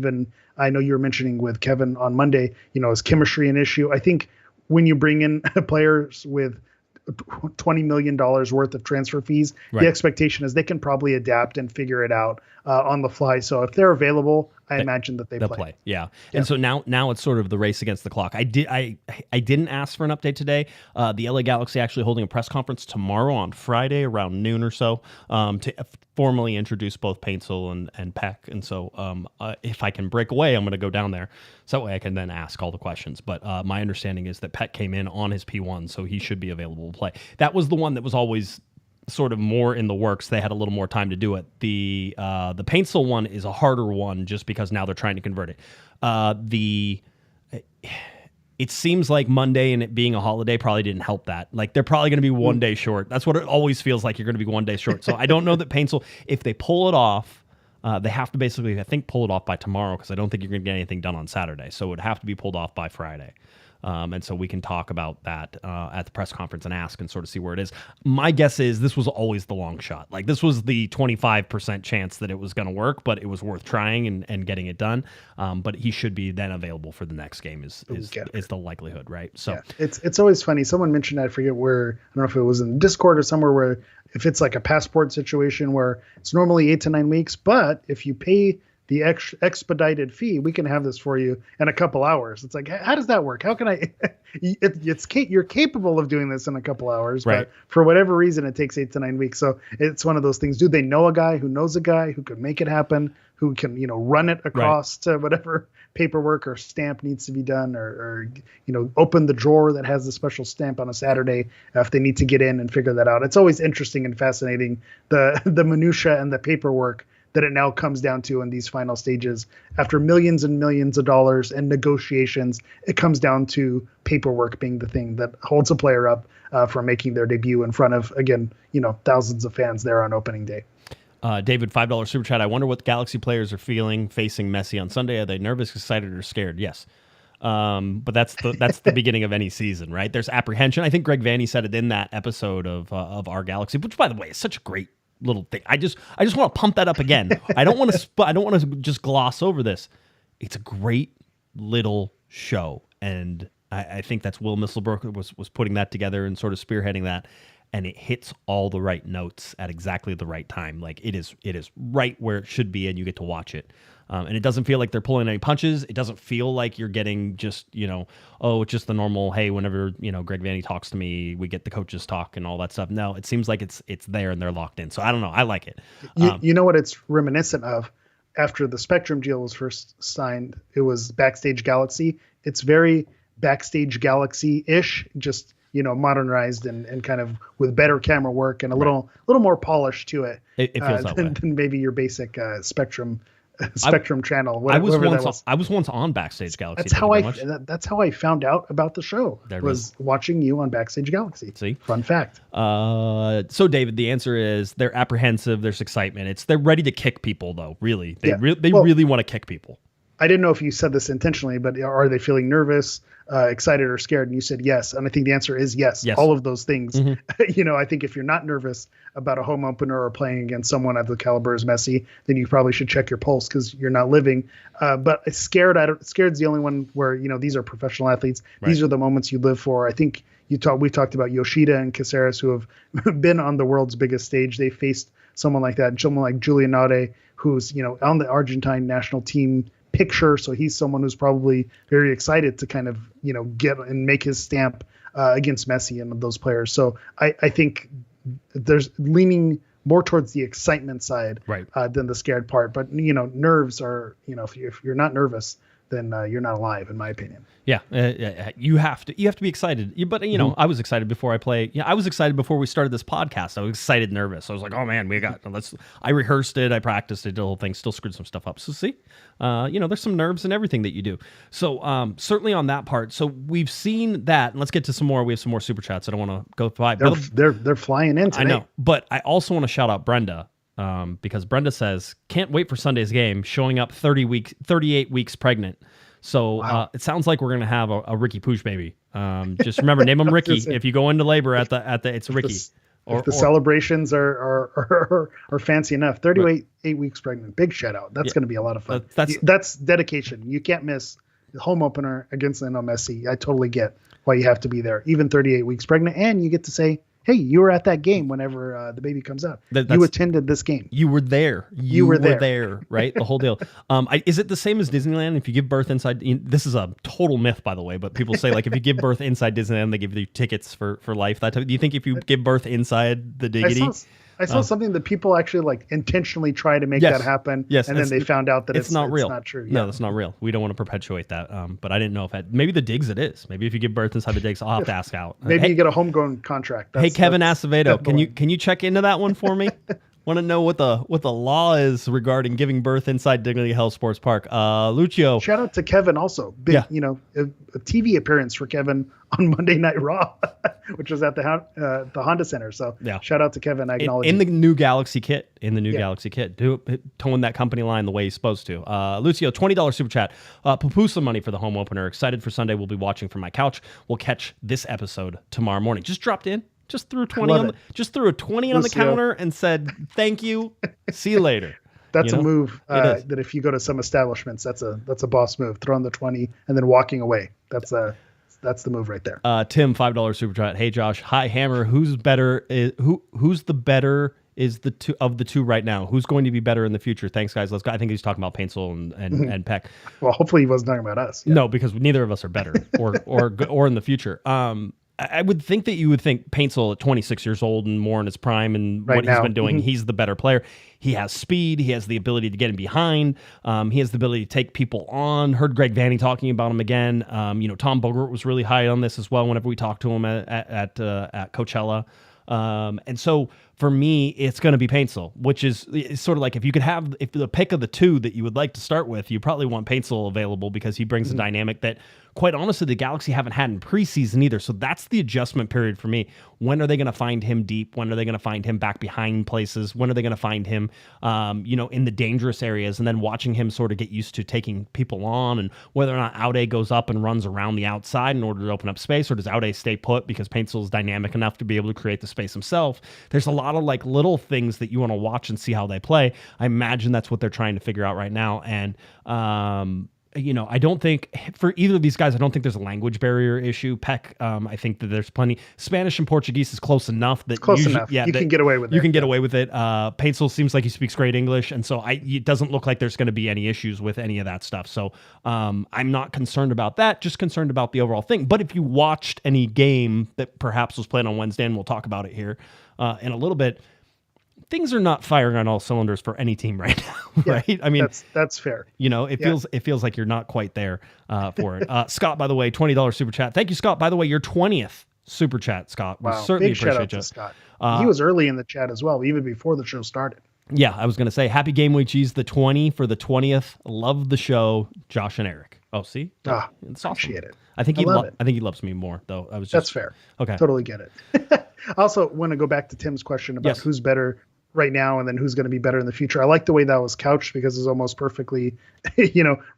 I know you were mentioning with Kevin on Monday, is chemistry an issue? I think when you bring in players with $20 million worth of transfer fees, the expectation is they can probably adapt and figure it out on the fly. So if they're available, I imagine that they'll play. Yeah. And so now it's sort of the race against the clock. I didn't ask for an update today. The LA Galaxy actually holding a press conference tomorrow on Friday around noon or so to formally introduce both Paintsel and Peck. And so if I can break away, I'm going to go down there. So that way I can then ask all the questions. But my understanding is that Peck came in on his P1, so he should be available to play. That was the one that was always sort of more in the works. They had a little more time to do it. The Paintsel one is a harder one just because now they're trying to convert it. It seems like Monday and it being a holiday probably didn't help that. Like they're probably going to be 1 day short. That's what it always feels like. You're going to be 1 day short. So I don't know that Paintsel, if they pull it off, they have to basically, I think, pull it off by tomorrow because I don't think you're going to get anything done on Saturday. So it would have to be pulled off by Friday. And so we can talk about that at the press conference and ask and sort of see where it is. My guess is this was always the long shot. Like this was the 25% chance that it was going to work, but it was worth trying and getting it done. But he should be then available for the next game is the likelihood, right? So it's always funny. Someone mentioned, I forget where, I don't know if it was in Discord or somewhere, where if it's like a passport situation where it's normally 8 to 9 weeks, but if you pay the expedited fee, we can have this for you in a couple hours. It's like, how does that work? How can I? You're capable of doing this in a couple hours, but for whatever reason, it takes 8 to 9 weeks. So it's one of those things. Do they know a guy who knows a guy who could make it happen? Who can run it across to whatever paperwork or stamp needs to be done, or open the drawer that has the special stamp on a Saturday if they need to get in and figure that out. It's always interesting and fascinating the minutia and the paperwork that it now comes down to in these final stages. After millions and millions of dollars and negotiations, it comes down to paperwork being the thing that holds a player up for making their debut in front of, again, thousands of fans there on opening day. David, $5 super chat. I wonder what the Galaxy players are feeling facing Messi on Sunday. Are they nervous, excited, or scared? Yes. But that's the beginning of any season, right? There's apprehension. I think Greg Vanney said it in that episode of Our Galaxy, which, by the way, is such a great little thing. I just want to pump that up again. I don't want to just gloss over this. It's a great little show, and I think that's Will Misselbrook was putting that together and sort of spearheading that, and it hits all the right notes at exactly the right time. Like it is right where it should be, and you get to watch it. And it doesn't feel like they're pulling any punches. It doesn't feel like you're getting just, it's just the normal, hey, whenever, Greg Vanney talks to me, we get the coaches talk and all that stuff. No, it seems like it's there and they're locked in. So I don't know. I like it. You know what it's reminiscent of? After the Spectrum deal was first signed, it was Backstage Galaxy. It's very Backstage Galaxy-ish, just, modernized and kind of with better camera work and a little more polish to it. It feels that way. Than maybe your basic Spectrum Spectrum channel. I was Whatever once that was. I was once on Backstage Galaxy. That's how Thank you very much. that's how I found out about the show. There it was watching you on Backstage Galaxy. See? Fun fact. So David, the answer is they're apprehensive. There's excitement. They're ready to kick people though. Really, they really want to kick people. I didn't know if you said this intentionally, but are they feeling nervous, excited, or scared? And you said yes. And I think the answer is yes. All of those things. I think if you're not nervous about a home opener or playing against someone of the caliber as Messi, then you probably should check your pulse because you're not living. But scared, scared's the only one where, these are professional athletes. Right. These are the moments you live for. I think we talked about Yoshida and Caceres, who have been on the world's biggest stage. They faced someone like that, someone like Giulianate, who's, on the Argentine national team picture, so he's someone who's probably very excited to kind of get and make his stamp against Messi and those players. So I think there's leaning more towards the excitement side than the scared part. But nerves are if you're not nervous, then you're not alive, in my opinion. Yeah, you have to be excited. But I was excited before I play. Yeah, I was excited before we started this podcast. I was excited, nervous. I was like, oh man, I rehearsed it, I practiced it, the whole thing. Still screwed some stuff up. So see, there's some nerves in everything that you do. So certainly on that part. So we've seen that. And let's get to some more. We have some more super chats. I don't want to go by. They're flying in today. I know, but I also want to shout out Brenda. Because Brenda says, can't wait for Sunday's game, showing up 38 weeks pregnant. So wow. It sounds like we're going to have a Ricky Pooch baby. Just remember, name him Ricky. If you go into labor at the it's Ricky. If the celebrations are fancy enough. 38 weeks pregnant. Big shout out. That's going to be a lot of fun. That's dedication. You can't miss the home opener against Lionel Messi. I totally get why you have to be there. Even 38 weeks pregnant. And you get to say, hey, you were at that game whenever the baby comes out. You attended this game. You were there. You were there, right? The whole deal. Is it the same as Disneyland? If you give birth inside, this is a total myth, by the way, but people say like if you give birth inside Disneyland, they give you tickets for life. That type. Do you think if you give birth inside the diggity? I saw something that people actually like intentionally try to make that happen. Yes, and then they found out that it's not real. It's not true. No, that's not real. We don't want to perpetuate that. But I didn't know if maybe the digs it is. Maybe if you give birth inside the digs, I'll have to ask out. Maybe you get a homegrown contract. Hey, Kevin Acevedo, can you check into that one for me? Want to know what the law is regarding giving birth inside Dignity Health Sports Park? Lucio. Shout out to Kevin also. Big, a TV appearance for Kevin on Monday Night Raw, which was at the Honda Center. So shout out to Kevin. I acknowledge in the new Galaxy kit. Galaxy kit, towing that company line the way he's supposed to. Lucio, $20 super chat. Pupusa money for the home opener. Excited for Sunday. We'll be watching from my couch. We'll catch this episode tomorrow morning. Just dropped in. Just threw 20 on a 20 on the counter and said, thank you. See you later. That's a move that if you go to some establishments, that's a boss move. Throwing the 20 and then walking away. That's the move right there. Tim, $5 super chat. Hey Josh, hi Hammer. Who's better? Who's the better? Is the two of the two right now? Who's going to be better in the future? Thanks, guys. Let's go. I think he's talking about Paintsel and Peck. Well, hopefully he wasn't talking about us. Yeah. No, because neither of us are better or in the future. I would think that you would think Paintsel at 26 years old and more in his prime and what he's been doing, he's the better player. He has speed. He has the ability to get in behind. He has the ability to take people on. Heard Greg Vanny talking about him again. Tom Bogert was really high on this as well whenever we talked to him at Coachella. And so for me, it's going to be Paintsel, which is sort of like if the pick of the two that you would like to start with, you probably want Paintsel available because he brings a dynamic that, quite honestly, the Galaxy haven't had in preseason either. So that's the adjustment period for me. When are they going to find him deep? When are they going to find him back behind places? When are they going to find him, in the dangerous areas? And then watching him sort of get used to taking people on, and whether or not Aude goes up and runs around the outside in order to open up space, or does Aude stay put because Paintsel is dynamic enough to be able to create the space himself? There's a lot of like little things that you want to watch and see how they play. I imagine that's what they're trying to figure out right now. And, I don't think for either of these guys, I don't think there's a language barrier issue. Peck, I think that there's plenty. Spanish and Portuguese is close enough that you can get away with it. You can get away with it. Paintsel seems like he speaks great English, and so it doesn't look like there's going to be any issues with any of that stuff. So I'm not concerned about that. Just concerned about the overall thing. But if you watched any game that perhaps was played on Wednesday, and we'll talk about it here in a little bit, things are not firing on all cylinders for any team right now, right? Yeah, I mean, that's fair. It feels like you're not quite there for it. Scott, by the way, $20 super chat. Thank you, Scott. By the way, your 20th super chat, Scott. Wow. We certainly Big shout out appreciate you. to Scott. He was early in the chat as well, even before the show started. Yeah, I was going to say happy game week cheese the 20 for the 20th. Love the show, Josh and Eric. Oh, see? It's awesome. Appreciate it. I think he loves me more though. That's fair. Okay. Totally get it. I also want to go back to Tim's question about who's better right now and then who's going to be better in the future. I like the way that was couched because it's almost perfectly,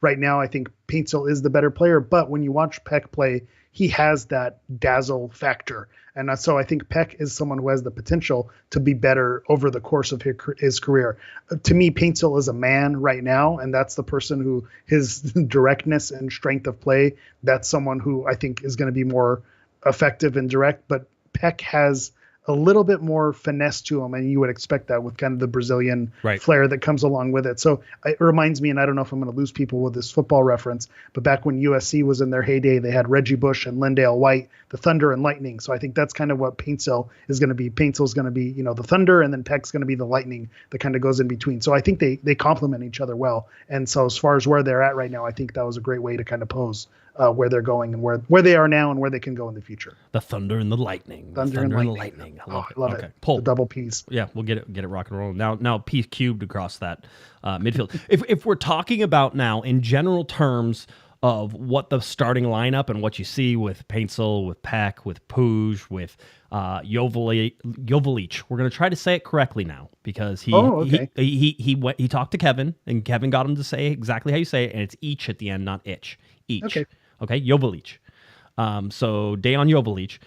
right now I think Paintsel is the better player, but when you watch Peck play, he has that dazzle factor. And so I think Peck is someone who has the potential to be better over the course of his career. To me, Paintsel is a man right now, and that's the person who his directness and strength of play, that's someone who I think is going to be more effective and direct. But Peck has a little bit more finesse to him, and you would expect that with kind of the Brazilian flair that comes along with it. So it reminds me, and I don't know if I'm going to lose people with this football reference, but back when USC was in their heyday, they had Reggie Bush and Lindale White, the Thunder and Lightning. So I think that's kind of what Paintsel is going to be. Paintsel is going to be, the Thunder, and then Peck's going to be the Lightning that kind of goes in between. So I think they complement each other well. And so as far as where they're at right now, I think that was a great way to kind of pose where they're going and where they are now and where they can go in the future. The Thunder and the Lightning. Thunder and Lightning. I love it. Love it. Pull. The double P's. Yeah, we'll get it rock and roll. Now P cubed across that midfield. If we're talking about now in general terms of what the starting lineup and what you see with Paintsel, with Peck, with Puig, with Jovalic. We're going to try to say it correctly now because he talked to Kevin and Kevin got him to say exactly how you say it, and it's each at the end, not itch. Each. Okay, Jovalic. So Dejan Jovalic.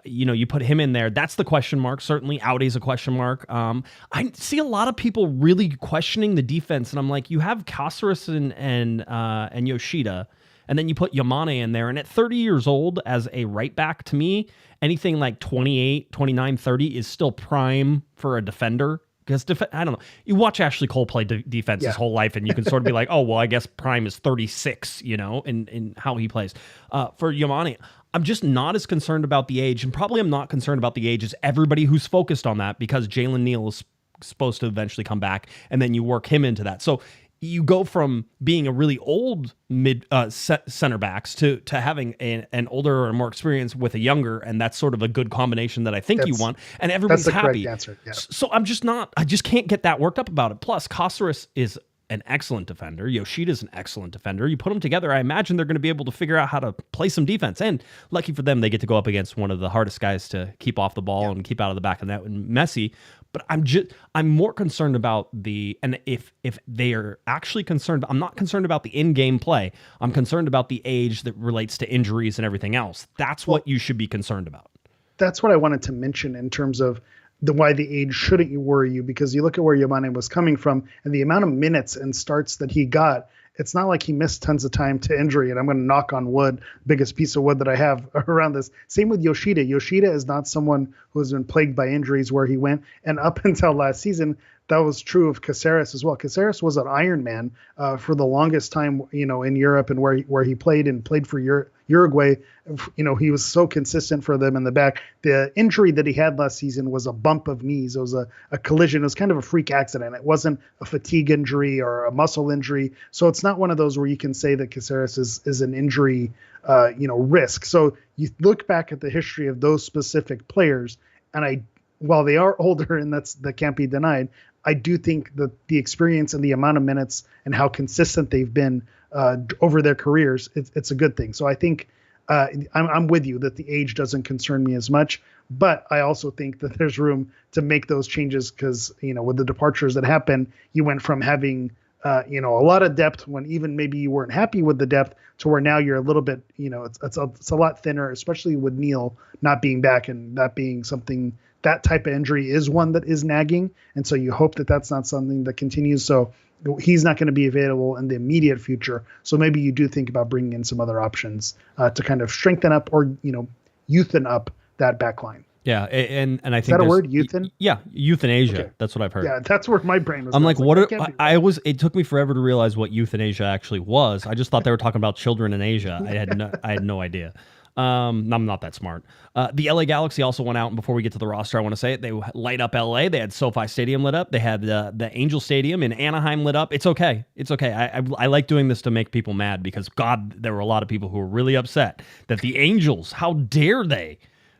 You put him in there. That's the question mark. Certainly, Audi's a question mark. I see a lot of people really questioning the defense, and I'm like, you have Cáceres and Yoshida, and then you put Yamane in there. And at 30 years old as a right back, to me, anything like 28, 29, 30 is still prime for a defender. Because I don't know. You watch Ashley Cole play defense his whole life, and you can sort of be like, oh, well, I guess prime is 36, in how he plays. For Yamane, I'm just not as concerned about the age, and probably I'm not concerned about the age as everybody who's focused on that because Jalen Neal is supposed to eventually come back, and then you work him into that. So you go from being a really old center backs to having an older or more experience with a younger, and that's sort of a good combination that I think you want, and everybody's happy. Correct answer. Yeah. So I just can't get that worked up about it. Plus, Cáceres is an excellent defender. Yoshida's an excellent defender. You put them together, I imagine they're going to be able to figure out how to play some defense. And lucky for them, they get to go up against one of the hardest guys to keep off the ball and keep out of the back of the net, Messi. But I'm more concerned about if they are actually concerned. I'm not concerned about the in-game play. I'm concerned about the age that relates to injuries and everything else. That's what you should be concerned about. That's what I wanted to mention in terms of why the age shouldn't worry you, because you look at where Yamane was coming from and the amount of minutes and starts that he got. It's not like he missed tons of time to injury, and I'm going to knock on wood, biggest piece of wood that I have around this. Same with Yoshida. Yoshida is not someone who has been plagued by injuries where he went, and up until last season, that was true of Cáceres as well. Cáceres was an Iron Man for the longest time, in Europe and where he played for Uruguay. He was so consistent for them in the back. The injury that he had last season was a bump of knees. It was a collision. It was kind of a freak accident. It wasn't a fatigue injury or a muscle injury. So it's not one of those where you can say that Cáceres is an injury, risk. So you look back at the history of those specific players, and while they are older, and that can't be denied, I do think that the experience and the amount of minutes and how consistent they've been over their careers, it's a good thing. So I think I'm with you that the age doesn't concern me as much, but I also think that there's room to make those changes because, with the departures that happen, you went from having, a lot of depth when even maybe you weren't happy with the depth to where now you're a little bit, it's a lot thinner, especially with Neal not being back and that being something. That type of injury is one that is nagging. And so you hope that that's not something that continues. So he's not going to be available in the immediate future. So maybe you do think about bringing in some other options to kind of strengthen up or, youthen up that back line. Yeah. And I think is that a word, euthan? Yeah. Euthanasia. Okay. What I've heard. Yeah. That's where my brain was. I'm like, it took me forever to realize what euthanasia actually was. I just thought they were talking about children in Asia. I had no idea. I'm not that smart. The LA Galaxy also went out, and before we get to the roster, I want to say it. They light up LA. They had SoFi Stadium lit up. They had the Angel Stadium in Anaheim lit up. It's okay. I like doing this to make people mad because, God, there were a lot of people who were really upset that the Angels, how dare they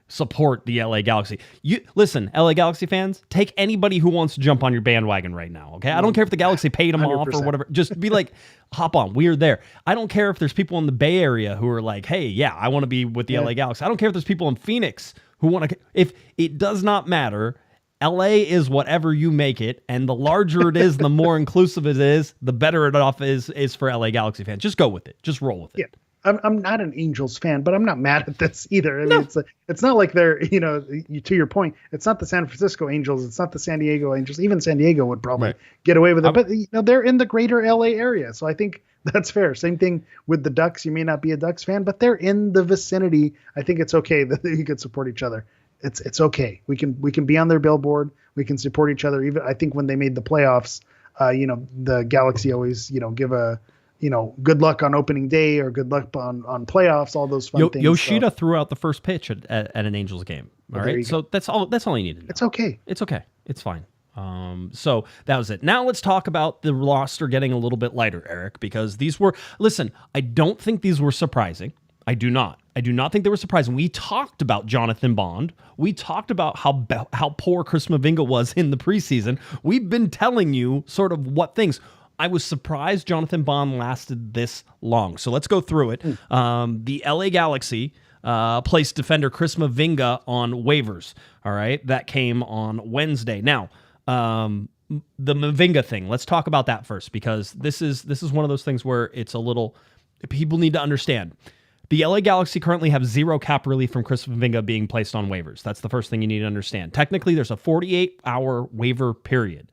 support the LA Galaxy. You listen, LA Galaxy fans, take anybody who wants to jump on your bandwagon right now, okay? I don't care if the Galaxy paid them off or 100%. whatever. Just be like, hop on. We are there. I don't care if there's people in the Bay Area who are like, hey, yeah, I want to be with the LA Galaxy. I don't care if there's people in Phoenix who want to. If it does not matter, LA is whatever you make it, and the larger it is, the more inclusive it is, the better it off is for LA Galaxy fans. Just go with it. Just roll with it. Yeah. I'm not an Angels fan, but I'm not mad at this either. I mean, it's not like they're, to your point, it's not the San Francisco Angels. It's not the San Diego Angels. Even San Diego would probably get away with it, but they're in the greater LA area. So I think that's fair. Same thing with the Ducks. You may not be a Ducks fan, but they're in the vicinity. I think it's okay that you could support each other. It's okay. We can be on their billboard. We can support each other. Even I think when they made the playoffs, the Galaxy always, give a, good luck on opening day or good luck on playoffs, all those fun things. Yoshida threw out the first pitch at an Angels game. All right. So that's all you need to know. It's okay. It's okay. It's fine. So that was it. Now let's talk about the roster getting a little bit lighter, Eric, because listen, I don't think these were surprising. I do not think they were surprising. We talked about Jonathan Bond. We talked about how poor Chris Mavinga was in the preseason. We've been telling you sort of what things. I was surprised Jonathan Bond lasted this long. So let's go through it. The LA Galaxy placed defender Chris Mavinga on waivers. All right. That came on Wednesday. Now, the Mavinga thing, let's talk about that first, because this is one of those things where it's a little, people need to understand. The LA Galaxy currently have zero cap relief from Chris Mavinga being placed on waivers. That's the first thing you need to understand. Technically, there's a 48-hour waiver period.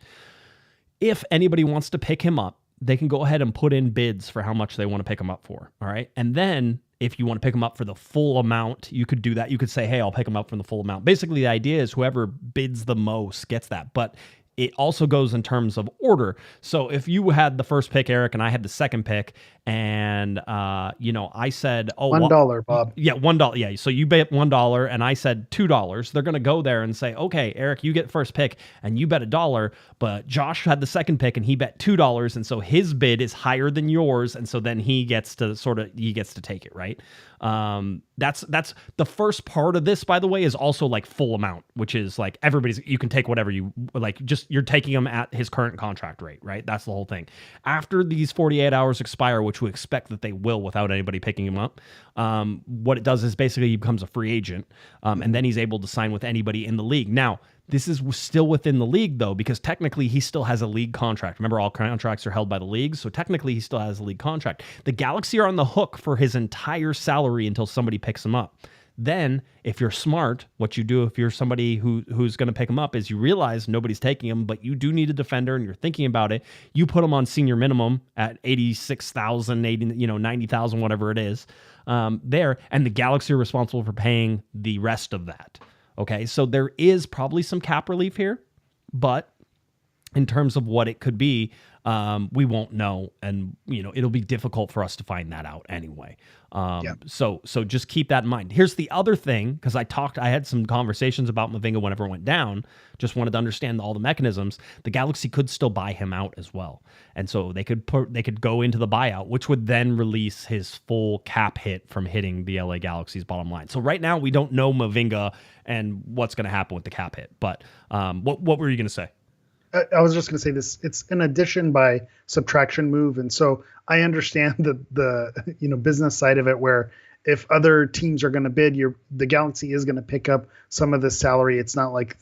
If anybody wants to pick him up, they can go ahead and put in bids for how much they want to pick him up for. All right. And then if you want to pick him up for the full amount, you could do that. You could say, hey, I'll pick him up for the full amount. Basically, the idea is whoever bids the most gets that. But it also goes in terms of order. So if you had the first pick, Eric, and I had the second pick, and I said, "Oh, $1, Bob." Yeah, $1. Yeah, so you bet $1, and I said $2. They're going to go there and say, "Okay, Eric, you get first pick, and you bet $1." But Josh had the second pick, and he bet $2, and so his bid is higher than yours, and so then he gets to take it, right? That's the first part of this, by the way, is also like full amount, which is like you can take whatever you like, just you're taking him at his current contract rate, right? That's the whole thing. After these 48 hours expire, which we expect that they will without anybody picking him up, what it does is basically he becomes a free agent, and then he's able to sign with anybody in the league. Now, this is still within the league, though, because technically he still has a league contract. Remember, all contracts are held by the league, so technically he still has a league contract. The Galaxy are on the hook for his entire salary until somebody picks him up. Then, if you're smart, what you do if you're somebody who's going to pick him up is you realize nobody's taking him, but you do need a defender and you're thinking about it. You put him on senior minimum at $86,000, $90,000, whatever it is, there, and the Galaxy are responsible for paying the rest of that. Okay, so there is probably some cap relief here, but in terms of what it could be, we won't know, and it'll be difficult for us to find that out anyway. So just keep that in mind. Here's the other thing, because I had some conversations about Mavinga whenever it went down. Just wanted to understand all the mechanisms. The Galaxy could still buy him out as well, and so they could go into the buyout, which would then release his full cap hit from hitting the LA Galaxy's bottom line. So right now we don't know Mavinga and what's going to happen with the cap hit. But what were you going to say? I was just going to say this. It's an addition by subtraction move, and so I understand the business side of it, where if other teams are going to bid, the Galaxy is going to pick up some of the salary. It's not like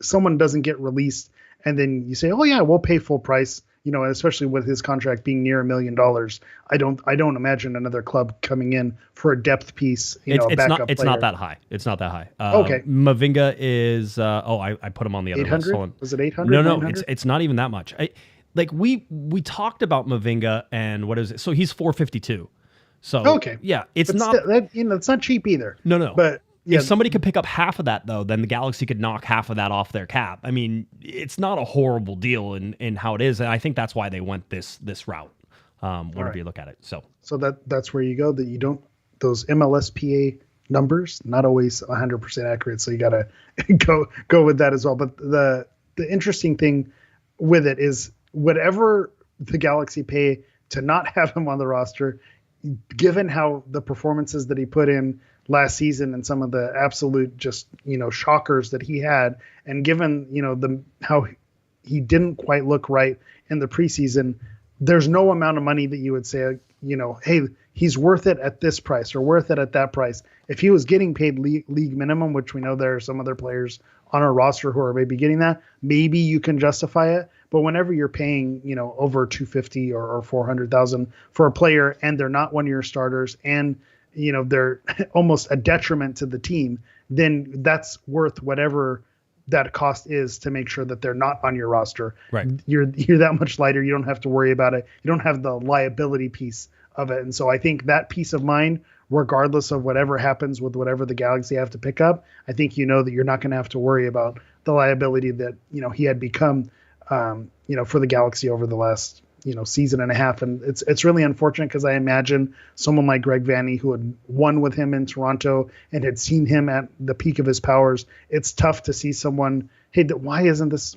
someone doesn't get released and then you say, "Oh yeah, we'll pay full price." Especially with his contract being near $1 million, I don't imagine another club coming in for a depth piece. It's backup not player. that high. It's not that high. Okay. Mavinga is. I put him on the other 800. list. Was it 800? No, it's not even that much. We talked about Mavinga and what is it? So he's 452. So okay, yeah, it's but not. It's not cheap either. No, but. Yeah. If somebody could pick up half of that, though, then the Galaxy could knock half of that off their cap. I mean, it's not a horrible deal in how it is, and I think that's why they went this route. Whenever you look at it, so that's where you go. That you don't those MLSPA numbers not always 100% accurate, so you gotta go with that as well. But the interesting thing with it is whatever the Galaxy pay to not have him on the roster, given how the performances that he put in last season and some of the absolute just, shockers that he had, and given, how he didn't quite look right in the preseason, there's no amount of money that you would say, hey, he's worth it at this price or worth it at that price. If he was getting paid league minimum, which we know there are some other players on our roster who are maybe getting that, maybe you can justify it. But whenever you're paying, over 250 or 400,000 for a player, and they're not one of your starters, and they're almost a detriment to the team, then that's worth whatever that cost is to make sure that they're not on your roster. Right. You're that much lighter. You don't have to worry about it. You don't have the liability piece of it. And so I think that peace of mind, regardless of whatever happens with whatever the Galaxy have to pick up, I think that you're not going to have to worry about the liability that, he had become, for the Galaxy over the last, season and a half. And it's really unfortunate because I imagine someone like Greg Vanney, who had won with him in Toronto and had seen him at the peak of his powers. It's tough to see someone, hey, why isn't this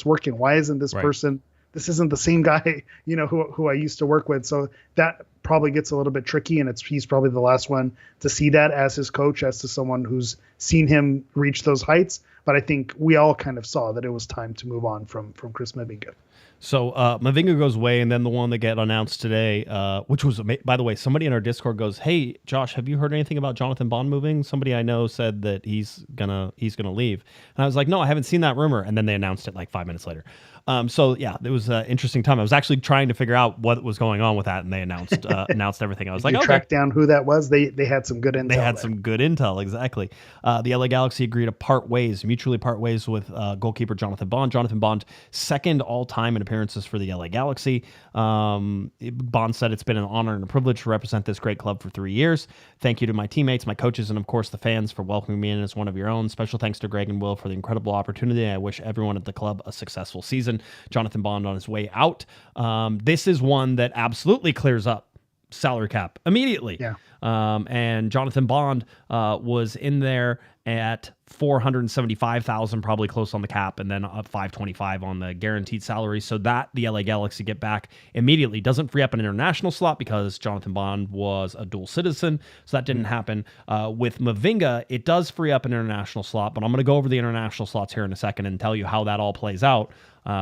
working? Why isn't this person, this isn't the same guy, who I used to work with. So that probably gets a little bit tricky, and he's probably the last one to see that as his coach, as to someone who's seen him reach those heights. But I think we all kind of saw that it was time to move on from Chris Mavinga. So Mavinga goes away, and then the one that get announced today, which was, by the way, somebody in our Discord goes, "Hey, Josh, have you heard anything about Jonathan Bond moving?" Somebody I know said that he's gonna leave, and I was like, "No, I haven't seen that rumor." And then they announced it like 5 minutes later. So yeah, it was an interesting time. I was actually trying to figure out what was going on with that, and they announced everything. I was like, "Okay." Track down who that was. They had some good intel. They had some good intel, exactly. The LA Galaxy agreed to mutually part ways with goalkeeper Jonathan Bond. Jonathan Bond, second all time in appearances for the LA Galaxy. Bond said, "It's been an honor and a privilege to represent this great club for 3 years. Thank you to my teammates, my coaches, and of course the fans for welcoming me in as one of your own. Special thanks to Greg and Will for the incredible opportunity. I wish everyone at the club a successful season." Jonathan Bond on his way out. This is one that absolutely clears up salary cap immediately. Yeah. And Jonathan Bond was in there at 475,000, probably close on the cap, and then 525 on the guaranteed salary. So that the LA Galaxy get back immediately. Doesn't free up an international slot because Jonathan Bond was a dual citizen, so that didn't happen. With Mavinga, it does free up an international slot, but I'm going to go over the international slots here in a second and tell you how that all plays out.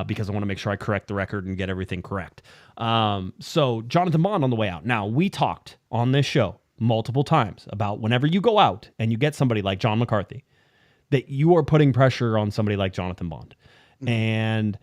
Because I want to make sure I correct the record and get everything correct. So Jonathan Bond on the way out. Now, we talked on this show multiple times about whenever you go out and you get somebody like John McCarthy, that you are putting pressure on somebody like Jonathan Bond. Mm-hmm. And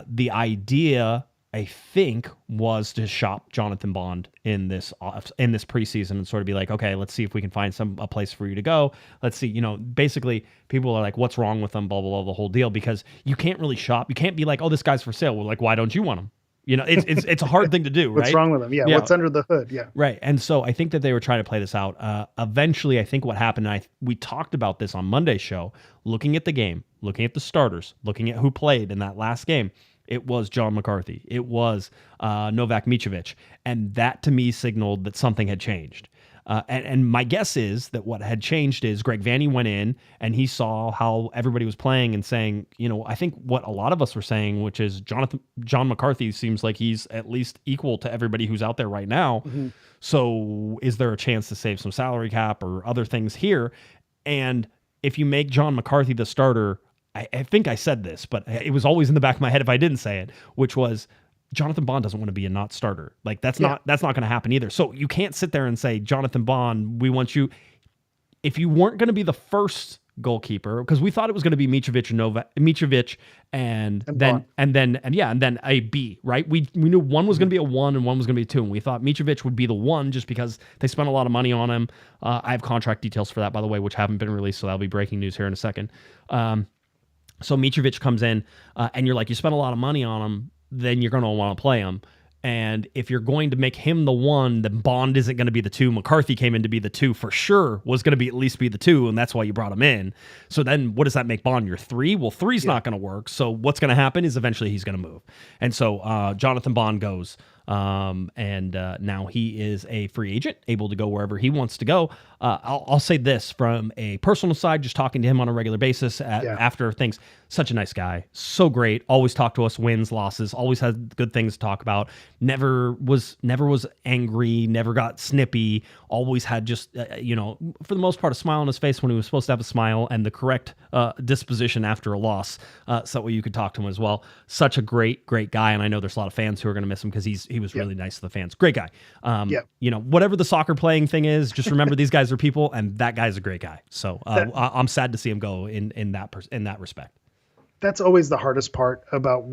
the idea, I think, was to shop Jonathan Bond in this preseason and sort of be like, okay, let's see if we can find a place for you to go. Let's see, basically people are like, what's wrong with them, blah, blah, blah, the whole deal, because you can't really shop. You can't be like, oh, this guy's for sale. Well, like, why don't you want him? It's a hard thing to do, right? What's wrong with him? Yeah. What's under the hood? Yeah. Right. And so I think that they were trying to play this out. Eventually, I think what happened, we talked about this on Monday's show, looking at the game, looking at the starters, looking at who played in that last game. It was John McCarthy. It was Novak Mitrovic. And that, to me, signaled that something had changed. And my guess is that what had changed is Greg Vanney went in and he saw how everybody was playing and saying, I think what a lot of us were saying, which is John McCarthy seems like he's at least equal to everybody who's out there right now. Mm-hmm. So is there a chance to save some salary cap or other things here? And if you make John McCarthy the starter, I think I said this, but it was always in the back of my head if I didn't say it, which was Jonathan Bond doesn't want to be a not starter. Like that's not going to happen either. So you can't sit there and say, Jonathan Bond, we want you. If you weren't going to be the first goalkeeper, because we thought it was going to be Mitrovic and then a B, right? We knew one was going to be a 1 and one was going to be a 2, and we thought Mitrovic would be the 1 just because they spent a lot of money on him. I have contract details for that, by the way, which haven't been released, so that'll be breaking news here in a second. So Mitrovic comes in, and you're like, you spent a lot of money on him, then you're going to want to play him. And if you're going to make him the 1, then Bond isn't going to be the 2. McCarthy came in to be the 2 for sure, was going to be at least be the 2, and that's why you brought him in. So then what does that make Bond your 3? Well, 3's not going to work. So what's going to happen is eventually he's going to move. And so Jonathan Bond goes. And now he is a free agent, able to go wherever he wants to go. I'll say this from a personal side, just talking to him on a regular basis after things. Such a nice guy, so great. Always talked to us, wins, losses. Always had good things to talk about. Never was angry. Never got snippy. Always had just for the most part, a smile on his face when he was supposed to have a smile, and the correct disposition after a loss. So that way you could talk to him as well. Such a great guy, and I know there's a lot of fans who are going to miss him because he was really nice to the fans. Great guy. Whatever the soccer playing thing is, just remember these guys are people, and that guy's a great guy. So I'm sad to see him go in that respect. That's always the hardest part about,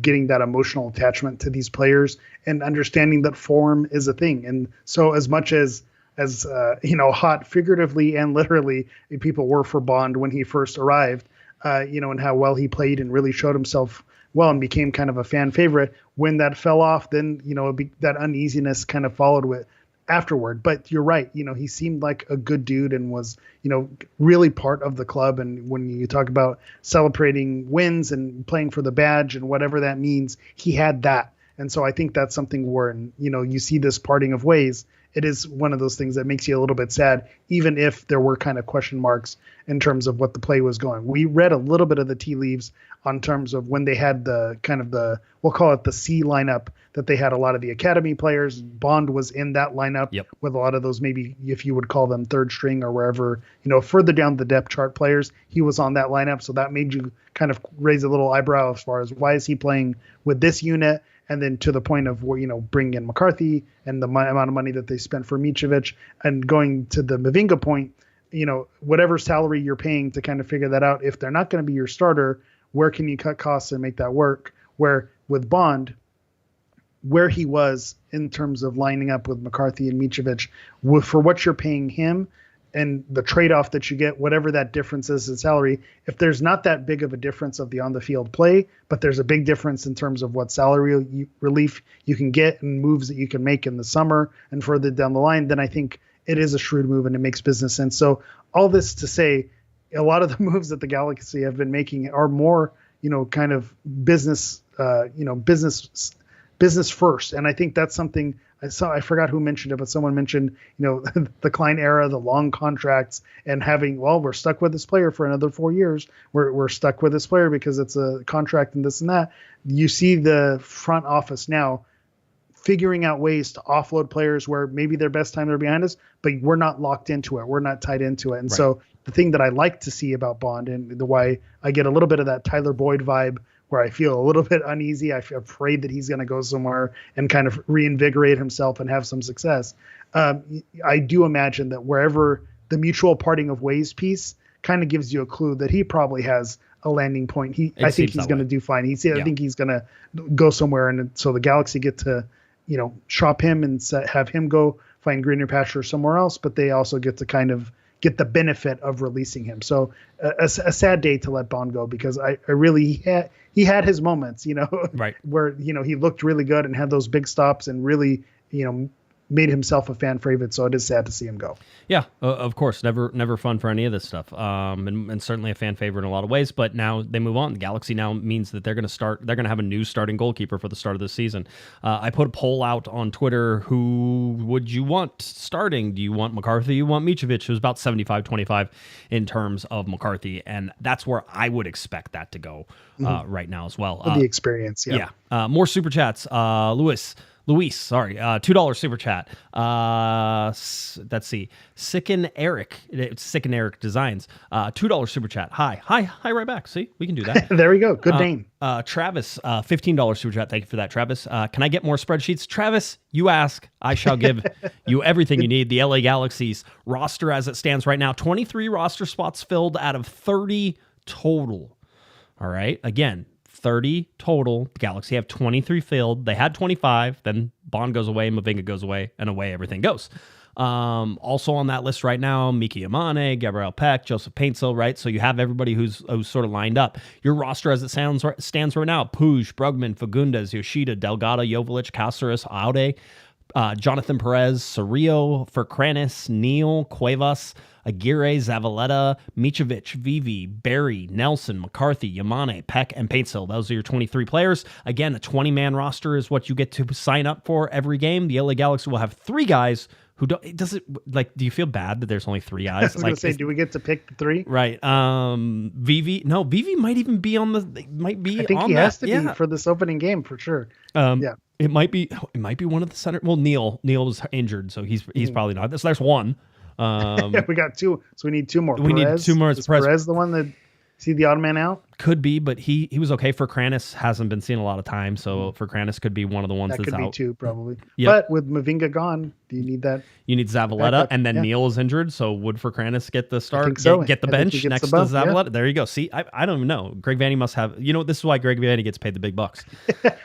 getting that emotional attachment to these players and understanding that form is a thing. And so as much as hot figuratively and literally people were for Bond when he first arrived, and how well he played and really showed himself well and became kind of a fan favorite. When that fell off, then, that uneasiness kind of followed with afterward. But you're right. He seemed like a good dude and was, really part of the club. And when you talk about celebrating wins and playing for the badge and whatever that means, he had that. And so I think that's something where, you see this parting of ways. It is one of those things that makes you a little bit sad, even if there were kind of question marks in terms of what the play was going. We read a little bit of the tea leaves on terms of when they had we'll call it the C lineup, that they had a lot of the academy players. Bond was in that lineup with a lot of those, maybe if you would call them third string or wherever, further down the depth chart players. He was on that lineup. So that made you kind of raise a little eyebrow as far as why is he playing with this unit? And then to the point of bringing in McCarthy and the amount of money that they spent for Mitrovic, and going to the Mavinga point, whatever salary you're paying to kind of figure that out. If they're not going to be your starter, where can you cut costs and make that work? Where with Bond, where he was in terms of lining up with McCarthy and Mitrovic, for what you're paying him and the trade-off that you get, whatever that difference is in salary, if there's not that big of a difference of the on-the-field play, but there's a big difference in terms of what salary relief you can get and moves that you can make in the summer and further down the line, then I think it is a shrewd move and it makes business sense. So all this to say, a lot of the moves that the Galaxy have been making are more, kind of business, business first. And I think that's something I forgot who mentioned it, but someone mentioned, the Klein era, the long contracts, and having, we're stuck with this player for another 4 years. We're stuck with this player because it's a contract and this and that. You see the front office now figuring out ways to offload players where maybe their best time are behind us, but we're not locked into it. We're not tied into it. And so the thing that I like to see about Bond, and the why I get a little bit of that Tyler Boyd vibe, where I feel a little bit uneasy. I feel afraid that he's going to go somewhere and kind of reinvigorate himself and have some success. I do imagine that wherever the mutual parting of ways piece kind of gives you a clue that he probably has a landing point. I think he's going to do fine. I think he's going to go somewhere. And so the Galaxy get to, shop him and have him go find greener pasture somewhere else, but they also get to kind of get the benefit of releasing him. So a sad day to let Bond go, because I really he had his moments, where, he looked really good and had those big stops and really, made himself a fan favorite. So it is sad to see him go. Yeah, of course. Never fun for any of this stuff. And certainly a fan favorite in a lot of ways, but now they move on. The Galaxy now means that they're going to have a new starting goalkeeper for the start of the season. I put a poll out on Twitter. Who would you want starting? Do you want McCarthy? You want Mitrovic? It was about 75-25 in terms of McCarthy. And that's where I would expect that to go right now as well. The experience. Yeah. More super chats. Luis, sorry, $2 super chat. Let's see. Sicken Eric Designs. $2 super chat. Hi, right back. See, we can do that. There we go. Good name. Travis, $15 super chat. Thank you for that, Travis. Can I get more spreadsheets? Travis, you ask. I shall give you everything you need. The LA Galaxy's roster as it stands right now, 23 roster spots filled out of 30 total. All right. Again, 30 total. The Galaxy have 23 filled. They had 25. Then Bond goes away, Mavinga goes away, and away everything goes. Also on that list right now, Miki Amane, Gabriel Peck, Joseph Paintsil, right? So you have everybody who's sort of lined up. Your roster as it stands right now, Puig, Brugman, Fagundes, Yoshida, Delgado, Joveljic, Cáceres, Aude, Jonathan Perez, Cerrillo, Fercranis, Neal, Cuevas, Aguirre, Zavaleta, Mitrovic, Vivi, Barry, Nelson, McCarthy, Yamane, Peck, and Paintsill. Those are your 23 players. Again, a 20-man roster is what you get to sign up for every game. The LA Galaxy will have 3 guys who don't. Does it like? Do you feel bad that there's only 3 guys? I was going to say, do we get to pick the 3? Right. Vivi. No, Vivi might even be on the. Might be. I think on he that. has to be for this opening game for sure. Yeah. It might be one of the center. Well, Neal was injured, so he's probably not. So there's one. Yeah, we got 2, so we need 2 more. We need 2 more. Is Perez the one that see the odd man out? Could be, but he was okay. For Kranis hasn't been seen a lot of time, so for Kranis could be one of the ones that that's could be out. 2 probably. Yep. But with Mavinga gone, do you need that? You need Zavaleta, and then Neal is injured, so would for Kranis get the start? think so. Get the I think bench he gets next the bump, to Zavaleta? There you go. See, I don't even know. Greg Vanney must have. This is why Greg Vanney gets paid the big bucks.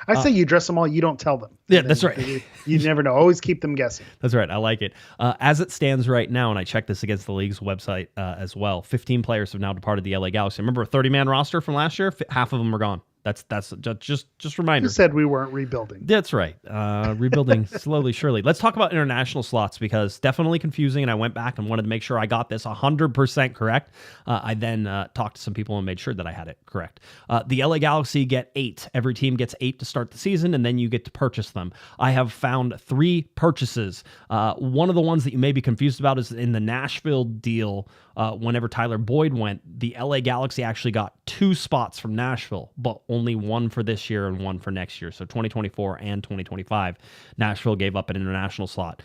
I say you dress them all. You don't tell them. Yeah, that's right. You never know. Always keep them guessing. That's right. I like it. As it stands right now, and I checked this against the league's website as well, 15 players have now departed the LA Galaxy. Remember a 30-man roster from last year? Half of them are gone. That's just reminder. You said we weren't rebuilding. That's right. Rebuilding slowly, surely. Let's talk about international slots because definitely confusing. And I went back and wanted to make sure I got this 100% correct. I then talked to some people and made sure that I had it correct. The LA Galaxy get 8. Every team gets 8 to start the season, and then you get to purchase them. I have found 3 purchases. One of the ones that you may be confused about is in the Nashville deal. Whenever Tyler Boyd went, the LA Galaxy actually got 2 spots from Nashville, but only 1 for this year and 1 for next year. So 2024 and 2025, Nashville gave up an international slot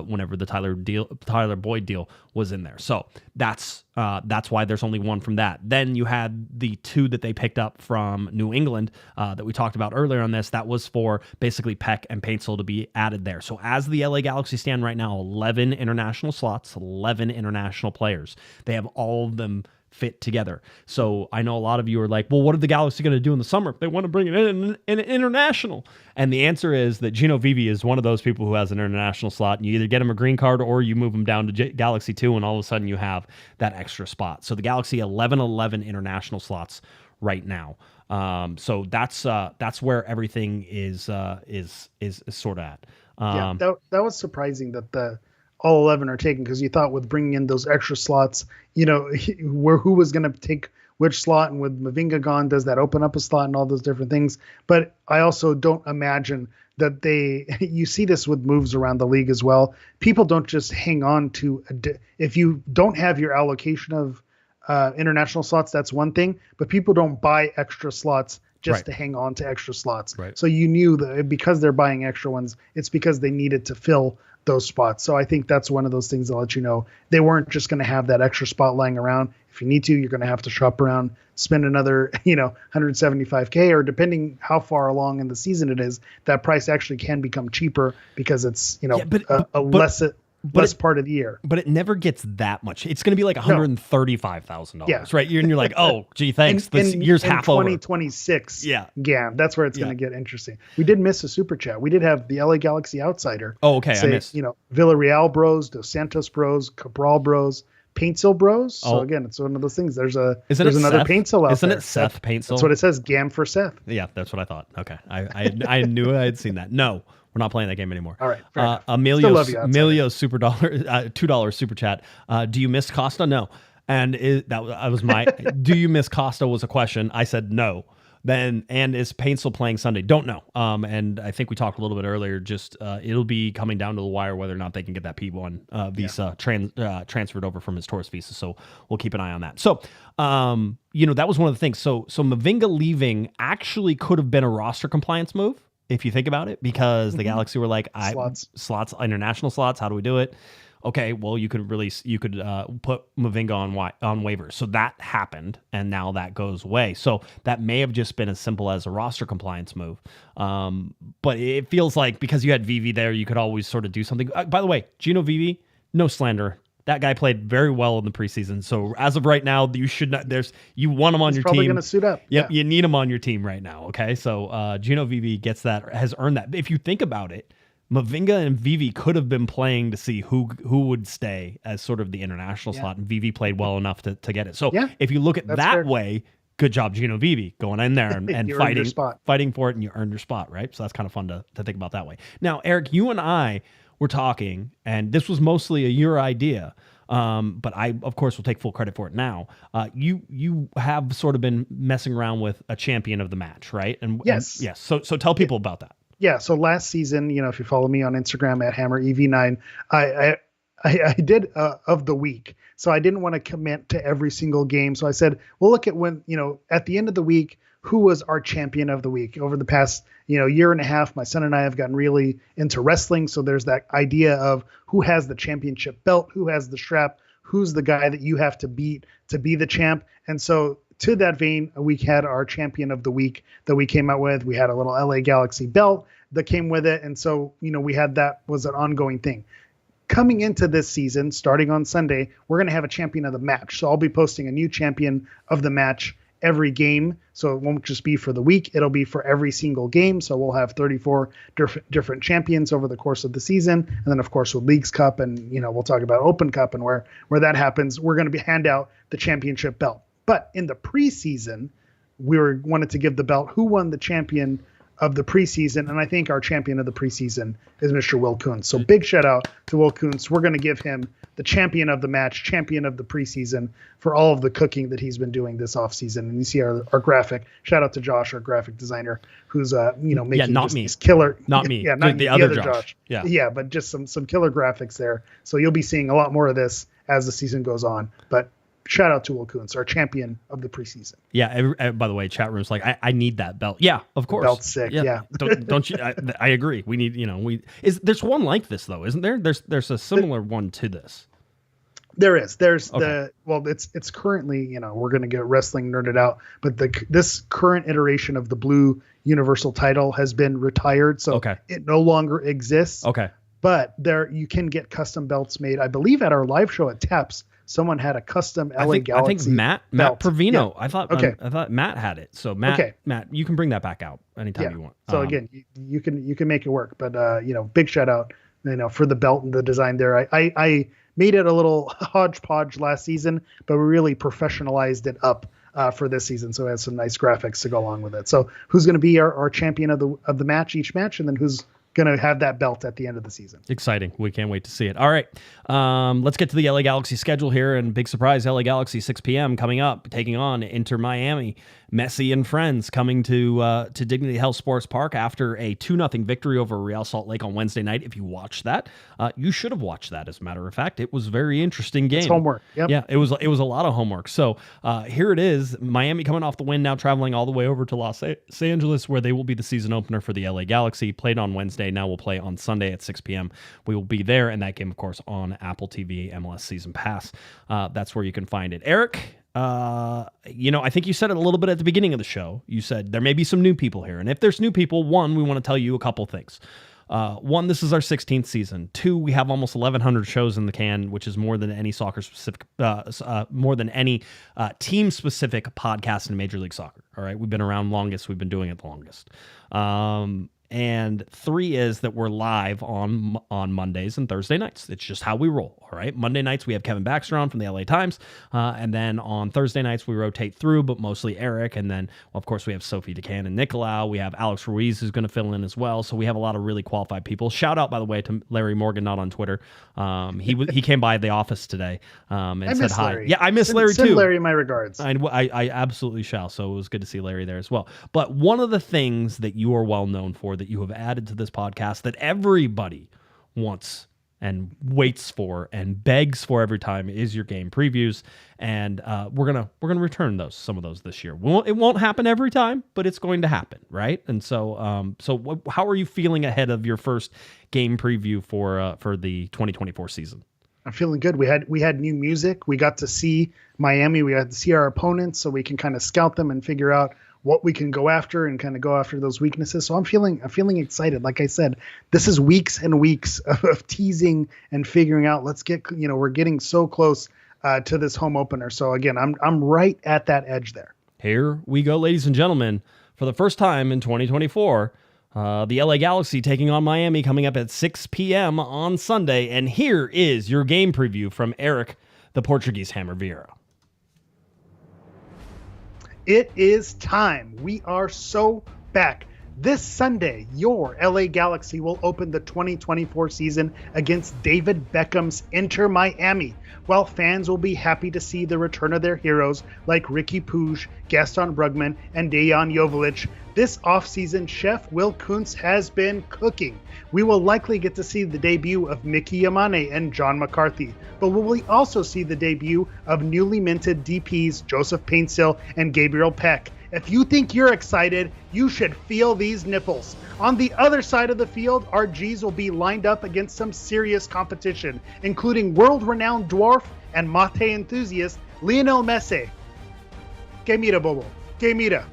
whenever the Tyler Boyd deal was in there. So that's why there's only 1 from that. Then you had the 2 that they picked up from New England that we talked about earlier on this. That was for basically Peck and Paintsill to be added there. So as the LA Galaxy stand right now, 11 international slots, 11 international players. They have all of them fit together. So I know a lot of you are like, well, what are the Galaxy going to do in the summer? They want to bring it in an international. And the answer is that Gino Vivi is one of those people who has an international slot, and you either get him a green card or you move him down to Galaxy 2, and all of a sudden you have that extra spot. So the Galaxy 11 international slots right now. So that's where everything is sort of at. That was surprising that all 11 are taken, because you thought with bringing in those extra slots, who was going to take which slot, and with Mavinga gone, does that open up a slot and all those different things? But I also don't imagine that you see this with moves around the league as well. People don't just hang on to, if you don't have your allocation of international slots, that's one thing, but people don't buy extra slots just to hang on to extra slots. Right. So you knew that because they're buying extra ones, it's because they needed to fill those spots. So I think that's one of those things that let you know they weren't just going to have that extra spot lying around. If you need to, you're going to have to shop around, spend another, $175K, or depending how far along in the season it is, that price actually can become cheaper because it's, less part of the year. But it never gets that much. It's going to be like $135,000, right? And you're like, oh, gee, thanks. This year's half over. 2026. Yeah, that's where it's going to get interesting. We did miss a super chat. We did have the LA Galaxy Outsider. Oh, okay. Say, I missed. Villarreal bros, Dos Santos bros, Cabral bros, Paintsill bros. So again, it's one of those things. There's another Paintsill out there. Isn't it Seth Paintsill? That's what it says. Gam for Seth. Yeah, that's what I thought. Okay, I knew I had seen that. No. We're not playing that game anymore. All right. Emilio super $2 super chat. Do you miss Costa? No. And that was my. Do you miss Costa was a question. I said no. Then and is Paintsill playing Sunday? Don't know. And I think we talked a little bit earlier. Just it'll be coming down to the wire whether or not they can get that P1 visa transferred over from his tourist visa. So we'll keep an eye on that. So that was one of the things. So Mavinga leaving actually could have been a roster compliance move, if you think about it, because the Galaxy were like, slots, international slots. How do we do it? Okay, well, you could put Mavinga on waivers. So that happened, and now that goes away. So that may have just been as simple as a roster compliance move. But it feels like because you had Vivi there, you could always sort of do something. By the way, Gino Vivi, no slander. That guy played very well in the preseason. So as of right now, you should not. You want him on your team. He's probably going to suit up. Yep, you need him on your team right now. Okay, so Gino Vivi gets that, has earned that. If you think about it, Mavinga and Vivi could have been playing to see who would stay as sort of the international slot, and Vivi played well enough to get it. So if you look at that way, good job, Gino Vivi, going in there and You earned your spot. fighting for it, and you earned your spot, right? So that's kind of fun to think about that way. Now, Eric, you and I were talking, and this was mostly your idea, but I, of course, will take full credit for it now. You have sort of been messing around with a champion of the match, right? Yes. Yes. So tell people about that. Yeah. So last season, if you follow me on Instagram at HammerEV9, I did of the week. So I didn't want to commit to every single game. So I said, we'll look at when, at the end of the week, who was our champion of the week over the past, year and a half. My son and I have gotten really into wrestling. So there's that idea of who has the championship belt, who has the strap, who's the guy that you have to beat to be the champ. And so to that vein, we had our champion of the week that we came out with. We had a little LA Galaxy belt that came with it. And so, we had that was an ongoing thing. Coming into this season, starting on Sunday, we're going to have a champion of the match. So I'll be posting a new champion of the match every game. So it won't just be for the week. It'll be for every single game. So we'll have 34 different champions over the course of the season. And then, of course, with Leagues Cup and, we'll talk about Open Cup and where that happens, we're going to hand out the championship belt. But in the preseason, we wanted to give the belt who won the champion of the preseason, and I think our champion of the preseason is Mr. Will Kuntz. So big shout out to Will Kuntz. We're going to give him the champion of the match, champion of the preseason for all of the cooking that he's been doing this offseason. And you see our graphic. Shout out to Josh, our graphic designer, who's making these killer. Not me. Yeah, not the other Josh. Yeah, but just some killer graphics there. So you'll be seeing a lot more of this as the season goes on. But shout out to Will Kuntz, our champion of the preseason. Yeah. By the way, chat room's like, I need that belt. Yeah, of course. Belt's sick. Yeah. don't you? I agree. We need. There's one like this though, isn't there? There's a similar one to this. There is. There's okay. It's currently, we're going to get wrestling nerded out, but this current iteration of the blue universal title has been retired, so it no longer exists. Okay. But you can get custom belts made. I believe at our live show at TEPS, someone had a custom LA Galaxy. I think Matt Provino. Yeah. I thought Matt had it. So Matt, you can bring that back out anytime you want. So again, you can make it work. But big shout out, for the belt and the design there. I made it a little hodgepodge last season, but we really professionalized it up for this season. So it has some nice graphics to go along with it. So who's going to be our champion of the match each match, and then who's going to have that belt at the end of the season. Exciting. We can't wait to see it. All right. Let's get to the LA Galaxy schedule here. And big surprise, LA Galaxy 6 p.m. coming up, taking on Inter Miami. Messi and friends coming to Dignity Health Sports Park after a 2-0 victory over Real Salt Lake on Wednesday night. If you watched that, you should have watched that. As a matter of fact, it was a very interesting game. It's homework. Yep. Yeah, it was a lot of homework. So here it is. Miami coming off the win, now traveling all the way over to Los Angeles, where they will be the season opener for the LA Galaxy. Played on Wednesday, now we'll play on Sunday at 6 p.m. We will be there, and that game, of course, on Apple TV, MLS Season Pass. That's where you can find it. Eric, I think you said it a little bit at the beginning of the show. You said there may be some new people here. And if there's new people, one, we want to tell you a couple things. One, this is our 16th season. Two, we have almost 1,100 shows in the can, which is more than any more than any team-specific podcast in Major League Soccer. All right, we've been around longest. We've been doing it the longest. And three is that we're live on Mondays and Thursday nights. It's just how we roll, all right? Monday nights, we have Kevin Baxter on from the LA Times. And then on Thursday nights, we rotate through, but mostly Eric. And then, of course, we have Sophie DeCan and Nicolau. We have Alex Ruiz, who's going to fill in as well. So we have a lot of really qualified people. Shout out, by the way, to Larry Morgan, not on Twitter. He came by the office today and said hi. Larry. Yeah, I miss Larry, too. Send Larry my regards. I absolutely shall. So it was good to see Larry there as well. But one of the things that you are well known for, that you have added to this podcast, that everybody wants and waits for and begs for every time, is your game previews. And we're gonna return some of those this year. It won't happen every time, but it's going to happen, right? And so how are you feeling ahead of your first game preview for the 2024 season? I'm feeling good. We had new music. We got to see Miami. We got to see our opponents, so we can kind of scout them and figure out what we can go after and kind of go after those weaknesses. So I'm feeling excited. Like I said, this is weeks and weeks of teasing and figuring out. We're getting so close to this home opener. So again, I'm right at that edge there. Here we go, ladies and gentlemen. For the first time in 2024, the LA Galaxy taking on Miami, coming up at 6 p.m. on Sunday. And here is your game preview from Eric, the Portuguese Hammer Viera. It is time. We are so back. This Sunday, your LA Galaxy will open the 2024 season against David Beckham's Inter Miami, while fans will be happy to see the return of their heroes like Ricky Puig, Gaston Brugman, and Dejan Joveljic. This offseason, Chef Will Kuntz has been cooking. We will likely get to see the debut of Mickey Yamane and John McCarthy, but will we also see the debut of newly minted DPs Joseph Paintsill and Gabriel Peck? If you think you're excited, you should feel these nipples. On the other side of the field, our G's will be lined up against some serious competition, including world-renowned dwarf and mate enthusiast Lionel Messi. Que mira, Bobo. Que mira.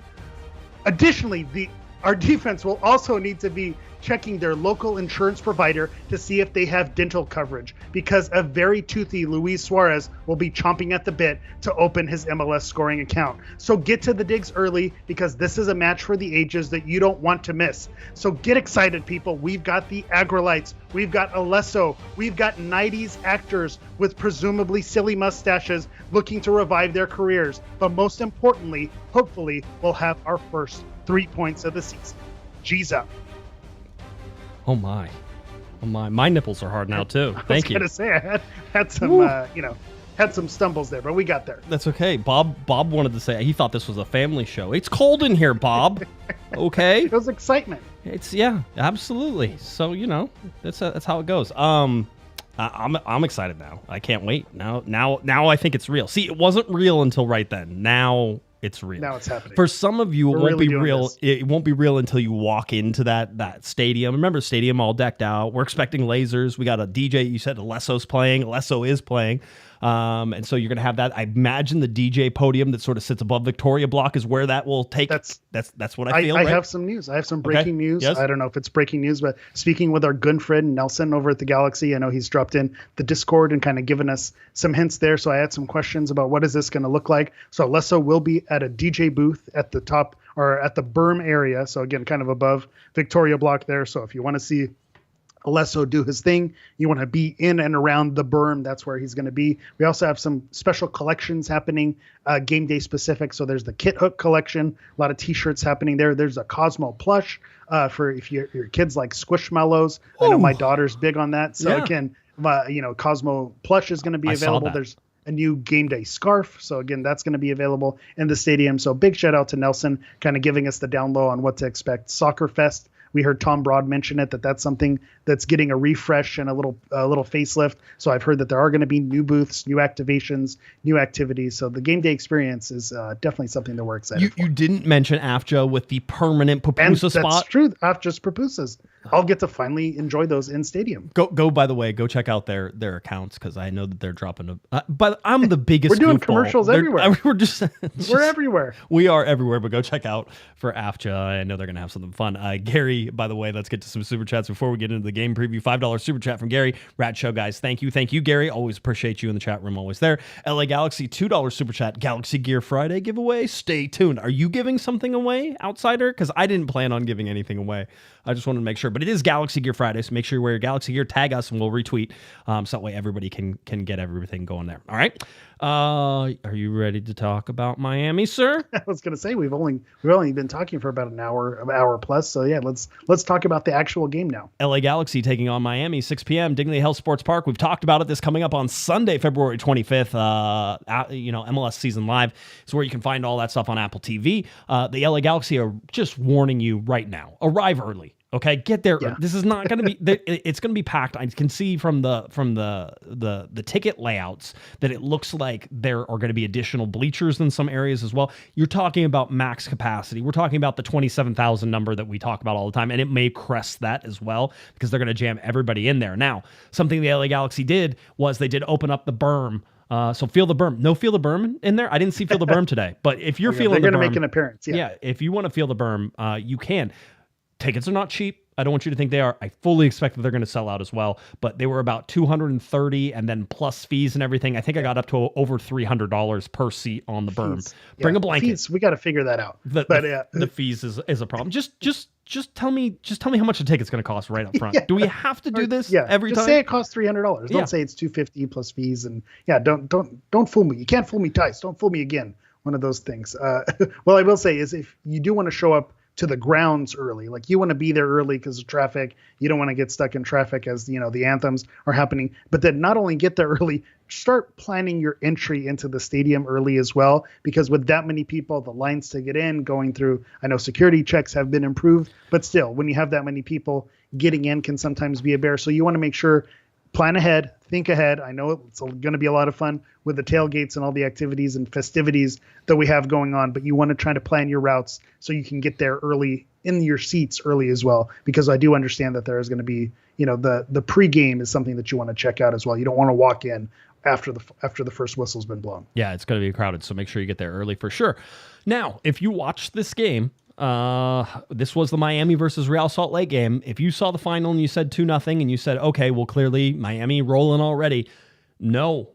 Additionally, our defense will also need to be checking their local insurance provider to see if they have dental coverage, because a very toothy Luis Suarez will be chomping at the bit to open his MLS scoring account. So get to the digs early, because this is a match for the ages that you don't want to miss. So get excited, people. We've got the Agrolites, we've got Alesso, we've got 90s actors with presumably silly mustaches looking to revive their careers. But most importantly, hopefully, we'll have our first 3 points of the season. G's up. Oh my. My nipples are hard now too. Thank you. I was gonna say I had some had some stumbles there, but we got there. That's okay. Bob wanted to say he thought this was a family show. It's cold in here, Bob. Okay. It was excitement. It's absolutely. So that's how it goes. I'm excited now. I can't wait. Now I think it's real. See, it wasn't real until right then. Now it's real. Now it's happening. For some of you, it won't really be real. this. It won't be real until you walk into that stadium. Remember, stadium all decked out. We're expecting lasers. We got a DJ. You said Alesso's playing. Alesso is playing. And so you're going to have that. I imagine the DJ podium that sort of sits above Victoria Block is where that will take. That's what I feel. I right? have some news. I have some breaking news. Yes. I don't know if it's breaking news, but speaking with our good friend Nelson over at the Galaxy, I know he's dropped in the Discord and kind of given us some hints there. So I had some questions about what is this going to look like. So Alesso will be at a DJ booth at the top, or at the berm area. So again, kind of above Victoria Block there. So if you want to see Alesso do his thing, you want to be in and around the berm, that's where he's going to be. We also have some special collections happening, game day specific. So there's the Kit Hook collection, a lot of t-shirts happening there. There's a Cosmo plush for if your kids like Squishmallows. I know my daughter's big on that. So again, Cosmo plush is going to be available. There's a new game day scarf. So again, that's going to be available in the stadium. So big shout out to Nelson, kind of giving us the down low on what to expect. Soccer Fest. We heard Tom Broad mention it, that's something that's getting a refresh and a little facelift. So I've heard that there are going to be new booths, new activations, new activities. So the game day experience is definitely something that we're excited for. You didn't mention AFJA with the permanent pupusa spot. That's true. AFJA's pupusas. I'll get to finally enjoy those in stadium. Go. By the way, go check out their accounts, because I know that they're dropping. But I'm the biggest. We're doing goofball. commercials everywhere. We're everywhere. We are everywhere. But go check out for AFJA. I know they're gonna have something fun. Gary, by the way, let's get to some super chats before we get into the game preview. $5 super chat from Gary. Rad show, guys. Thank you, Gary. Always appreciate you in the chat room. Always there. LA Galaxy $2 super chat. Galaxy Gear Friday giveaway. Stay tuned. Are you giving something away, Outsider? Because I didn't plan on giving anything away. I just wanted to make sure. But it is Galaxy Gear Friday, so make sure you wear your Galaxy Gear, tag us, and we'll retweet. So that way everybody can get everything going there. All right. Are you ready to talk about Miami, sir? I was going to say we've only been talking for about an hour plus. So yeah, let's talk about the actual game now. LA Galaxy taking on Miami, 6 p.m. Dignity Health Sports Park. We've talked about it. This coming up on Sunday, February 25th. MLS Season Live is where you can find all that stuff on Apple TV. The LA Galaxy are just warning you right now. Arrive early. Okay, get there. Yeah. This is not going to be. It's going to be packed. I can see from the ticket layouts that it looks like there are going to be additional bleachers in some areas as well. You're talking about max capacity. We're talking about the 27,000 number that we talk about all the time, and it may crest that as well, because they're going to jam everybody in there. Now, something the LA Galaxy did was they did open up the berm. So feel the berm. No feel the berm in there. I didn't see feel the berm today, but if you're feeling, they're going to make an appearance. Yeah, if you want to feel the berm, you can. Tickets are not cheap. I don't want you to think they are. I fully expect that they're going to sell out as well, but they were about $230 and then plus fees and everything. I think I got up to over $300 per seat on the berm. Bring a blanket. Fees, we got to figure that out. The fees is a problem. Just tell me how much a ticket's going to cost right up front. Do we have to do this every time? Just say it costs $300. Don't say it's $250 plus fees. And don't fool me. You can't fool me twice. Don't fool me again. one of those things. Well, I will say is if you do want to show up to the grounds early, like you want to be there early because of traffic, you don't want to get stuck in traffic as the anthems are happening, but then not only get there early, start planning your entry into the stadium early as well, because with that many people, the lines to get in, going through, I know security checks have been improved, but still, when you have that many people, getting in can sometimes be a bear. So you want to make sure, plan ahead, think ahead. I know it's going to be a lot of fun with the tailgates and all the activities and festivities that we have going on, but you want to try to plan your routes so you can get there early, in your seats early as well, because I do understand that there is going to be, the pregame is something that you want to check out as well. You don't want to walk in after the first whistle's been blown. Yeah, it's going to be crowded, so make sure you get there early for sure. Now, if you watched this game, this was the Miami versus Real Salt Lake game. If you saw the final and you said 2-0 and you said, okay, well, clearly Miami rolling already. No.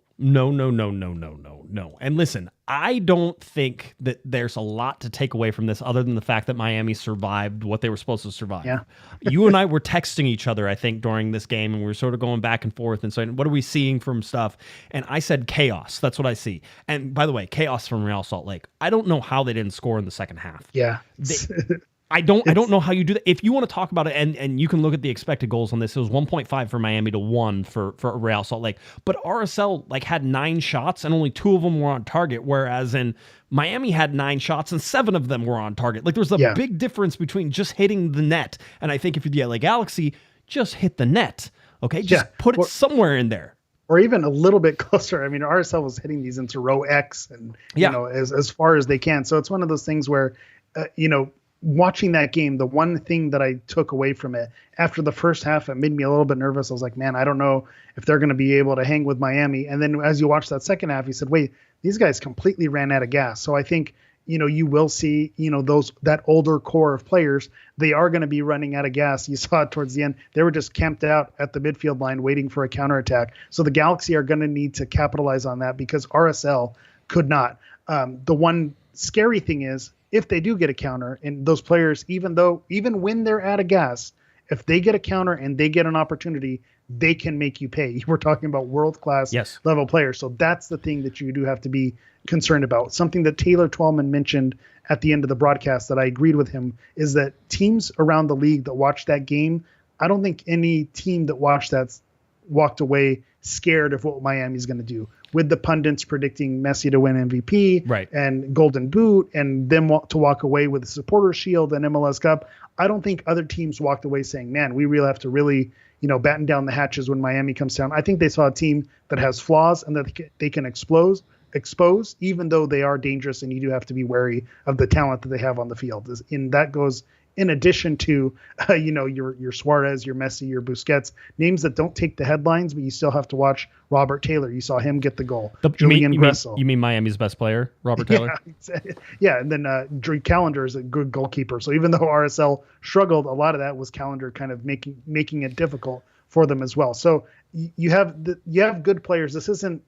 And listen, I don't think that there's a lot to take away from this other than the fact that Miami survived what they were supposed to survive. Yeah. You and I were texting each other, I think, during this game, and we were sort of going back and forth and saying, what are we seeing from stuff? And I said chaos. That's what I see. And by the way, chaos from Real Salt Lake. I don't know how they didn't score in the second half. Yeah. I don't know how you do that. If you want to talk about it, and you can look at the expected goals on this, it was 1.5 for Miami to 1 for Real Salt Lake. But RSL had 9 shots and only 2 of them were on target, whereas in Miami had 9 shots and 7 of them were on target. There's a big difference between just hitting the net, and I think if you're the LA Galaxy, just hit the net. Okay, just put it somewhere in there. Or even a little bit closer. I mean, RSL was hitting these into row X and as far as they can. So it's one of those things where watching that game, the one thing that I took away from it after the first half, it made me a little bit nervous. I was like, man, I don't know if they're going to be able to hang with Miami. And then as you watch that second half, you said, wait, these guys completely ran out of gas. So I think, you will see, that older core of players, they are going to be running out of gas. You saw it towards the end. They were just camped out at the midfield line waiting for a counterattack. So the Galaxy are going to need to capitalize on that because RSL could not. The one scary thing is, if they do get a counter, and those players, even when they're out of gas, if they get a counter and they get an opportunity, they can make you pay. We're talking about world-class level players. So that's the thing that you do have to be concerned about. Something that Taylor Twellman mentioned at the end of the broadcast that I agreed with him is that teams around the league that watched that game, I don't think any team that watched that walked away scared of what Miami's going to do. With the pundits predicting Messi to win MVP and Golden Boot and them to walk away with the Supporters Shield and MLS Cup, I don't think other teams walked away saying, man, we really have to really, batten down the hatches when Miami comes down. I think they saw a team that has flaws and that they can expose, even though they are dangerous, and you do have to be wary of the talent that they have on the field. And that goes in addition to, your Suarez, your Messi, your Busquets, names that don't take the headlines, but you still have to watch Robert Taylor. You saw him get the goal. Julian Gressel. You mean Miami's best player, Robert Taylor? Yeah, and then Drew Callender is a good goalkeeper. So even though RSL struggled, a lot of that was Callender kind of making it difficult for them as well. So you have good players. This isn't,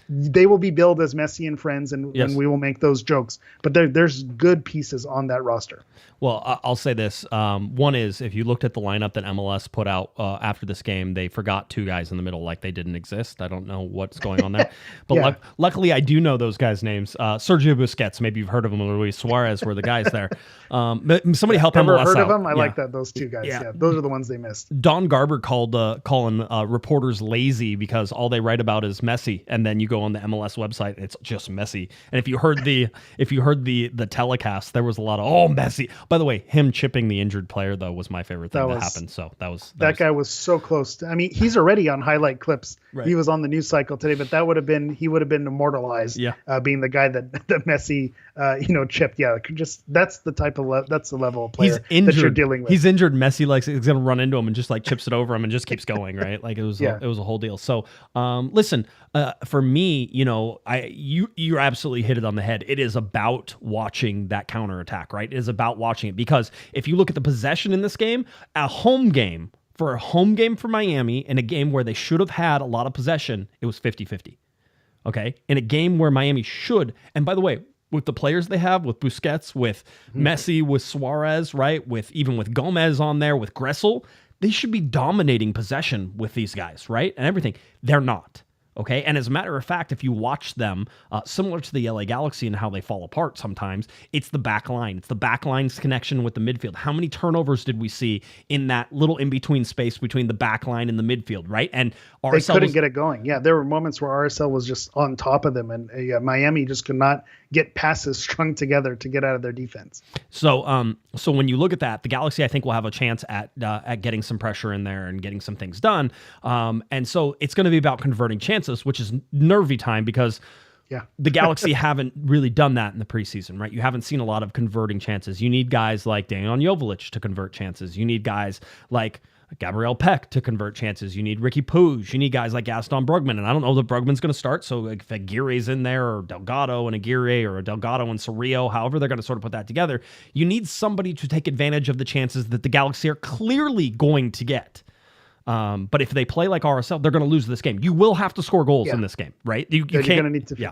they will be billed as Messi and friends, and we will make those jokes. But there's good pieces on that roster. Well, I'll say this. One is, if you looked at the lineup that MLS put out after this game, they forgot 2 guys in the middle like they didn't exist. I don't know what's going on there. But luckily, I do know those guys' names. Sergio Busquets, maybe you've heard of him, or Luis Suarez were the guys there. But somebody help MLS out. Never heard of them? I like that, those 2 guys. Yeah, those are the ones they missed. Don Garber calling reporters lazy because all they write about is Messi, and then you go on the MLS website, it's just Messi. And if you heard the telecast, there was a lot of Messi. By the way, him chipping the injured player though was my favorite thing that happened. So that guy was so close. He's already on highlight clips. Right. He was on the news cycle today, but he would have been immortalized. Being the guy that Messi chipped. Yeah, that's the level of player that you're dealing with. He's injured. Messi is going to run into him and just chips it over him and just keeps going. Right, it was a whole deal. So listen, for me, you absolutely hit it on the head. It is about watching that counterattack, right? It is about watching it, because if you look at the possession in this game, a home game for Miami, in a game where they should have had a lot of possession, it was 50-50. Okay, in a game where Miami should, and by the way, with the players they have, with Busquets, with Messi, with Suarez, right, even with Gomez on there, with Gressel, they should be dominating possession with these guys, right? And everything. They're not. Okay. And as a matter of fact, if you watch them, similar to the LA Galaxy and how they fall apart sometimes, it's the back line. It's the back line's connection with the midfield. How many turnovers did we see in that little in-between space between the back line and the midfield, right? And they couldn't get it going. Yeah, there were moments where RSL was just on top of them, and Miami just could not get passes strung together to get out of their defense. So when you look at that, the Galaxy, I think, will have a chance at getting some pressure in there and getting some things done. And so it's going to be about converting chances, which is nervy time because the Galaxy haven't really done that in the preseason, right? You haven't seen a lot of converting chances. You need guys like Dejan Joveljic to convert chances. You need guys like Gabriel Peck to convert chances. You need Ricky Puig. You need guys like Gaston Brugman. And I don't know that Brugman's going to start. So if Aguirre's in there, or Delgado and Aguirre, or Delgado and Cerrillo, however they're going to sort of put that together, you need somebody to take advantage of the chances that the Galaxy are clearly going to get. But if they play like RSL, they're going to lose this game. You will have to score goals in this game, right? You you're can't. Going to need to. Yeah.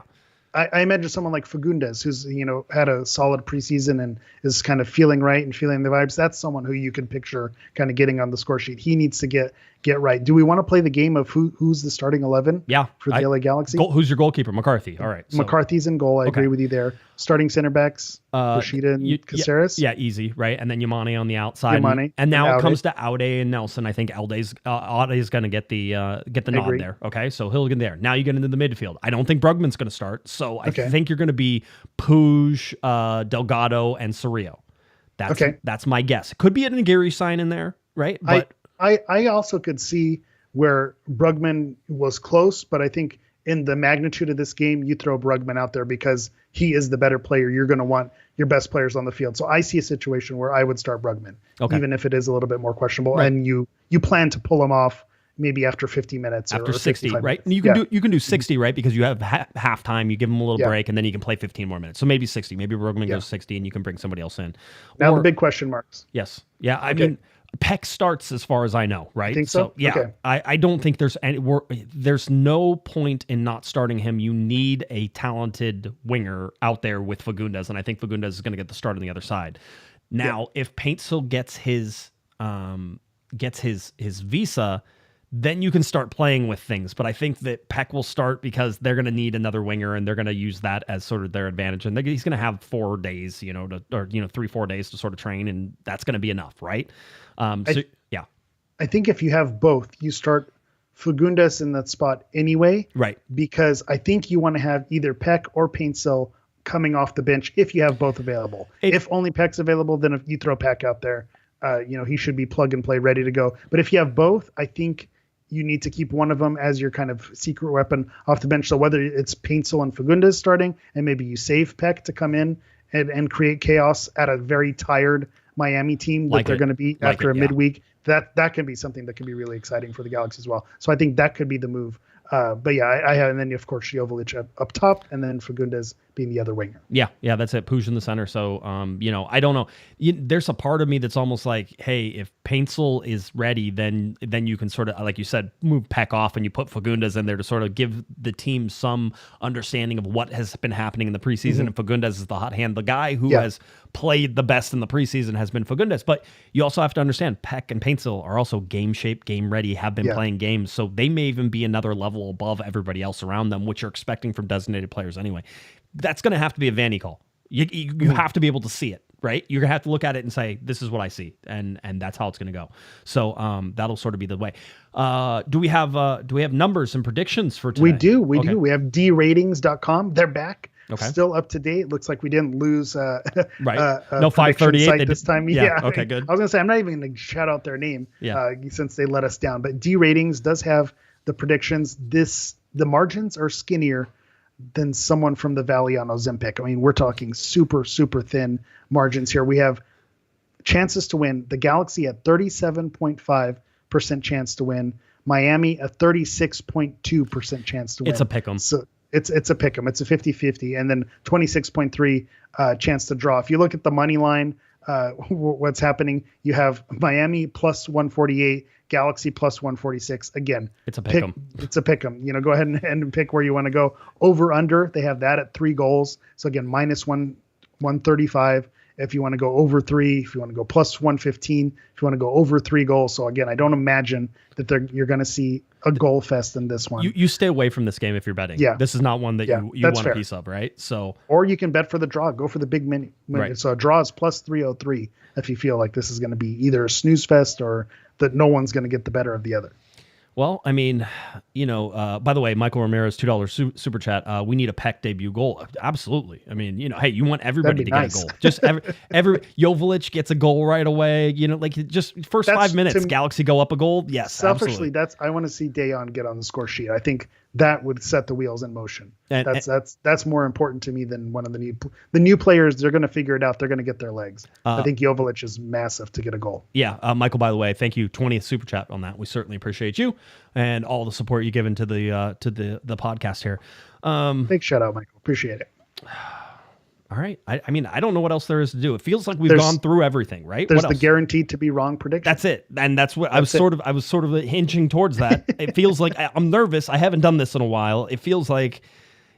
I imagine someone like Fagundes, who's had a solid preseason and is kind of feeling right and feeling the vibes. That's someone who you can picture kind of getting on the score sheet. He needs to get right. Do we want to play the game of who's the starting 11? Yeah, for the LA Galaxy. Who's your goalkeeper? McCarthy. All right, so McCarthy's in goal. I agree with you there. Starting center backs, Rashida and Caceres. Yeah, easy, right? And then Yamane on the outside. Yamane and now it comes to Aude and Nelson. I think Aude's going to get the nod there. Okay, so he'll get there. Now you get into the midfield. I don't think Brugman's going to start. So I think you're going to be Puig, Delgado, and Cerrillo. That's my guess. It could be an Aguirre sign in there, right? But I also could see where Brugman was close, but I think in the magnitude of this game, you throw Brugman out there because he is the better player. You're going to want your best players on the field. So I see a situation where I would start Brugman, even if it is a little bit more questionable. Right. And you plan to pull him off maybe after 50 minutes after or 60, right? Minutes. And you can do 60, right? Because you have halftime, you give them a little break, and then you can play 15 more minutes. So maybe 60. Maybe Brugman goes 60, and you can bring somebody else in. Now the big question marks. Yes. Yeah. I mean, Peck starts as far as I know, right? I think so. Yeah. Okay. I don't think there's no point in not starting him. You need a talented winger out there with Fagundes, and I think Fagundes is going to get the start on the other side. Now, if Paintsel gets his visa, then you can start playing with things. But I think that Peck will start because they're going to need another winger, and they're going to use that as sort of their advantage. And he's going to have 4 days, 3-4 days to sort of train, and that's going to be enough, right? I think if you have both, you start Fagundes in that spot anyway, right? Because I think you want to have either Peck or Paintsel coming off the bench if you have both available. If only Peck's available, then if you throw Peck out there, he should be plug and play, ready to go. But if you have both, I think you need to keep one of them as your kind of secret weapon off the bench. So whether it's Paintsel and Fagundes starting, and maybe you save Peck to come in and create chaos at a very tired Miami team that they're going to be after a midweek, that can be something that can be really exciting for the Galaxy as well. So I think that could be the move. But yeah, I have, and then of course Joveljic up top, and then Fagundes being the other winger. Yeah, that's it. Puig in the center. So, I don't know. There's a part of me that's almost like, hey, if Paintsel is ready, then you can sort of, like you said, move Peck off, and you put Fagundes in there to sort of give the team some understanding of what has been happening in the preseason. And Fagundes is the hot hand. The guy who has played the best in the preseason has been Fagundes. But you also have to understand, Peck and Paintsel are also game shape, game ready, have been playing games. So they may even be another level above everybody else around them, which you're expecting from designated players anyway. That's going to have to be a Vanny call. You have to be able to see it, right? You're going to have to look at it and say, this is what I see. And that's how it's going to go. So that'll sort of be the way. Do we have numbers and predictions for today? We do. We do. We have dratings.com. They're back. Okay. Still up to date. Looks like we didn't lose right. No 538 this time. Yeah. Okay, good. I was going to say, I'm not even going to shout out their name since they let us down. But D Ratings does have the predictions. The margins are skinnier than someone from the Valley on Ozempic. I mean, we're talking super, super thin margins here. We have chances to win. The Galaxy at 37.5% chance to win. Miami a 36.2% chance to win. It's a pick 'em. So it's a pick 'em. It's a 50-50, and then 26.3 chance to draw. If you look at the money line, what's happening? You have Miami plus 148, Galaxy plus 146. Again, it's a pick 'em. It's a pick 'em. Go ahead and pick where you want to go. Over under, they have that at 3 goals. So again, minus 135 if you want to go over 3. If you want to go plus 115, if you want to go over 3 goals. So again, I don't imagine that you're going to see a goal fest in this one. You stay away from this game if you're betting. Yeah. This is not one that you that's want fair. a piece of, right? So, Or you can bet for the draw. Go for the big mini. Right. So a draw is plus 303 if you feel like this is going to be either a snooze fest or that no one's going to get the better of the other. well, I mean, by the way, Michael Ramirez, $2 super chat. We need a Peck debut goal. Absolutely. I mean, hey, you want everybody That'd be to nice. get a goal. Just every Joveljic gets a goal right away. Like just first That's 5 minutes, to- Galaxy go up a goal. Yes, Selfishly, absolutely. I want to see Dayon get on the score sheet. I think that would set the wheels in motion. And- That's more important to me than one of the new players. They're going to figure it out. They're going to get their legs. I think Joveljic is massive to get a goal. Yeah, Michael, by the way, thank you, 20th super chat on that. We certainly appreciate you and all the support you've given to the podcast here. Big shout out, Michael. Appreciate it. All right. I mean, I don't know what else there is to do. It feels like we've There's- gone through everything, right? There's What the else? guaranteed to be wrong prediction. That's it. And that's what I was it. sort of hinging towards that. It feels like I'm nervous. I haven't done this in a while. It feels like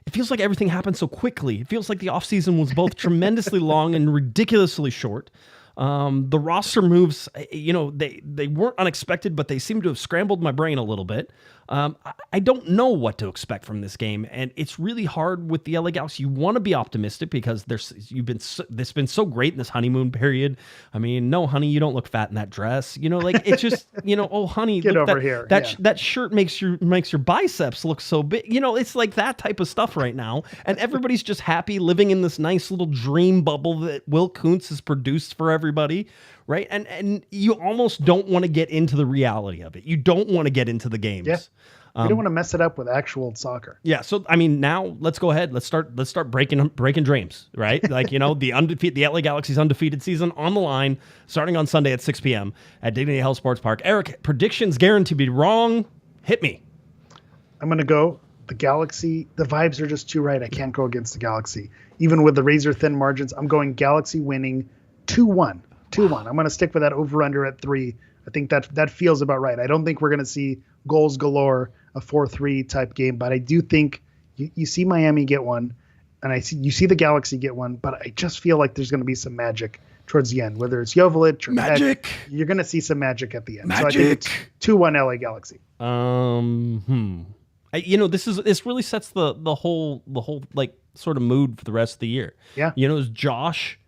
everything happened so quickly. It feels like the offseason was both tremendously long and ridiculously short. The roster moves, they weren't unexpected, but they seem to have scrambled my brain a little bit. I don't know what to expect from this game, and it's really hard with the LA Galaxy. You want to be optimistic because it's been so great in this honeymoon period. I mean, no, honey, you don't look fat in that dress. It's just, oh, honey, Get look, over here. That shirt makes your biceps look so big. It's like that type of stuff right now, and everybody's just happy living in this nice little dream bubble that Will Kuntz has produced for everybody. Right. And you almost don't want to get into the reality of it. You don't want to get into the games. Yeah. You don't want to mess it up with actual soccer. Yeah. So, I mean, now let's go ahead. Let's start breaking dreams, right? Like, the LA Galaxy's undefeated season on the line, starting on Sunday at 6 p.m. at Dignity Health Sports Park. Eric, predictions guaranteed to be wrong. Hit me. I'm going to go the Galaxy. The vibes are just too right. I can't go against the Galaxy. Even with the razor thin margins, I'm going Galaxy winning 2-1. 2-1. I'm going to stick with that over-under at 3. I think that feels about right. I don't think we're going to see goals galore, a 4-3 type game, but I do think you see Miami get one, and you see the Galaxy get one, but I just feel like there's going to be some magic towards the end, whether it's Joveljic or Magic. Peck, you're going to see some magic at the end. Magic. So I think it's 2-1 LA Galaxy. This really sets the whole like sort of mood for the rest of the year. Yeah. Is Josh,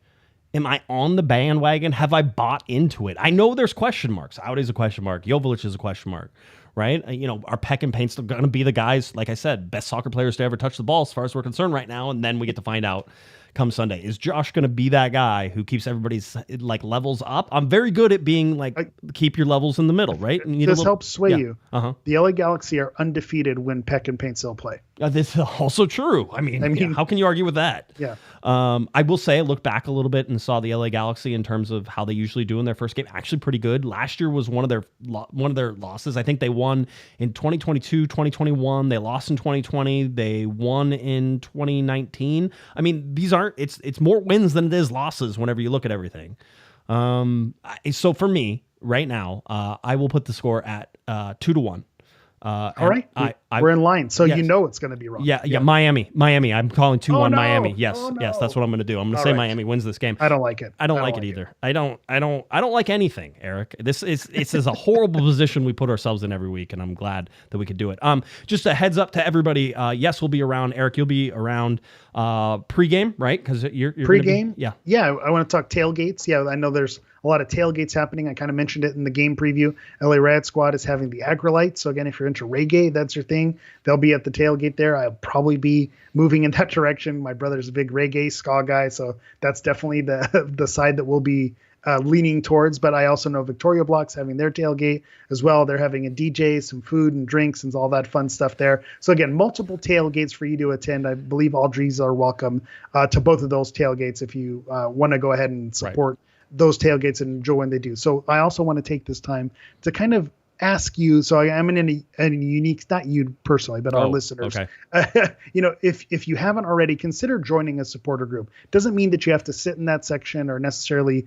am I on the bandwagon? Have I bought into it? I know there's question marks. Audi's a question mark. Joveljic is a question mark, right? Are Peck and Payne still going to be the guys, like I said, best soccer players to ever touch the ball as far as we're concerned right now? And then we get to find out come Sunday. Is Josh going to be that guy who keeps everybody's like levels up? I'm very good at being like, keep your levels in the middle, right? And This helps sway you. Uh-huh. The LA Galaxy are undefeated when Peck and Payne still play. This is also true. I mean, how can you argue with that? Yeah. I will say I looked back a little bit and saw the LA Galaxy in terms of how they usually do in their first game. Actually pretty good. Last year was one of their losses. I think they won in 2022, 2021. They lost in 2020. They won in 2019. I mean, it's more wins than it is losses whenever you look at everything. So for me right now, I will put the score at 2-1. All right. We're in line. So yes. it's going to be wrong. Yeah. Miami. I'm calling 2-1 Oh, no. Miami. Yes. Oh, no. Yes. That's what I'm going to do. I'm going to All say right. Miami wins this game. I don't like it. I don't like it either. I don't like anything, Eric. This is a horrible position we put ourselves in every week, and I'm glad that we could do it. Just a heads up to everybody. Yes, we'll be around. Eric, you'll be around pregame, right? Because you're Pre-game? Yeah. Yeah, I want to talk tailgates. Yeah, I know there's a lot of tailgates happening. I kind of mentioned it in the game preview. LA Rad Squad is having the Agrolite. So again, if you're into reggae, that's your thing. They'll be at the tailgate there. I'll probably be moving in that direction. My brother's a big reggae ska guy, so that's definitely the side that we'll be leaning towards. But I also know Victoria Block's having their tailgate as well. They're having a DJ, some food and drinks and all that fun stuff there. So again, multiple tailgates for you to attend. I believe all Drees are welcome to both of those tailgates if you want to go ahead and support those tailgates and enjoy when they do. So I also want to take this time to kind of ask you, so I'm in a unique, not you personally, but our listeners, okay. If you haven't already, consider joining a supporter group. Doesn't mean that you have to sit in that section or necessarily,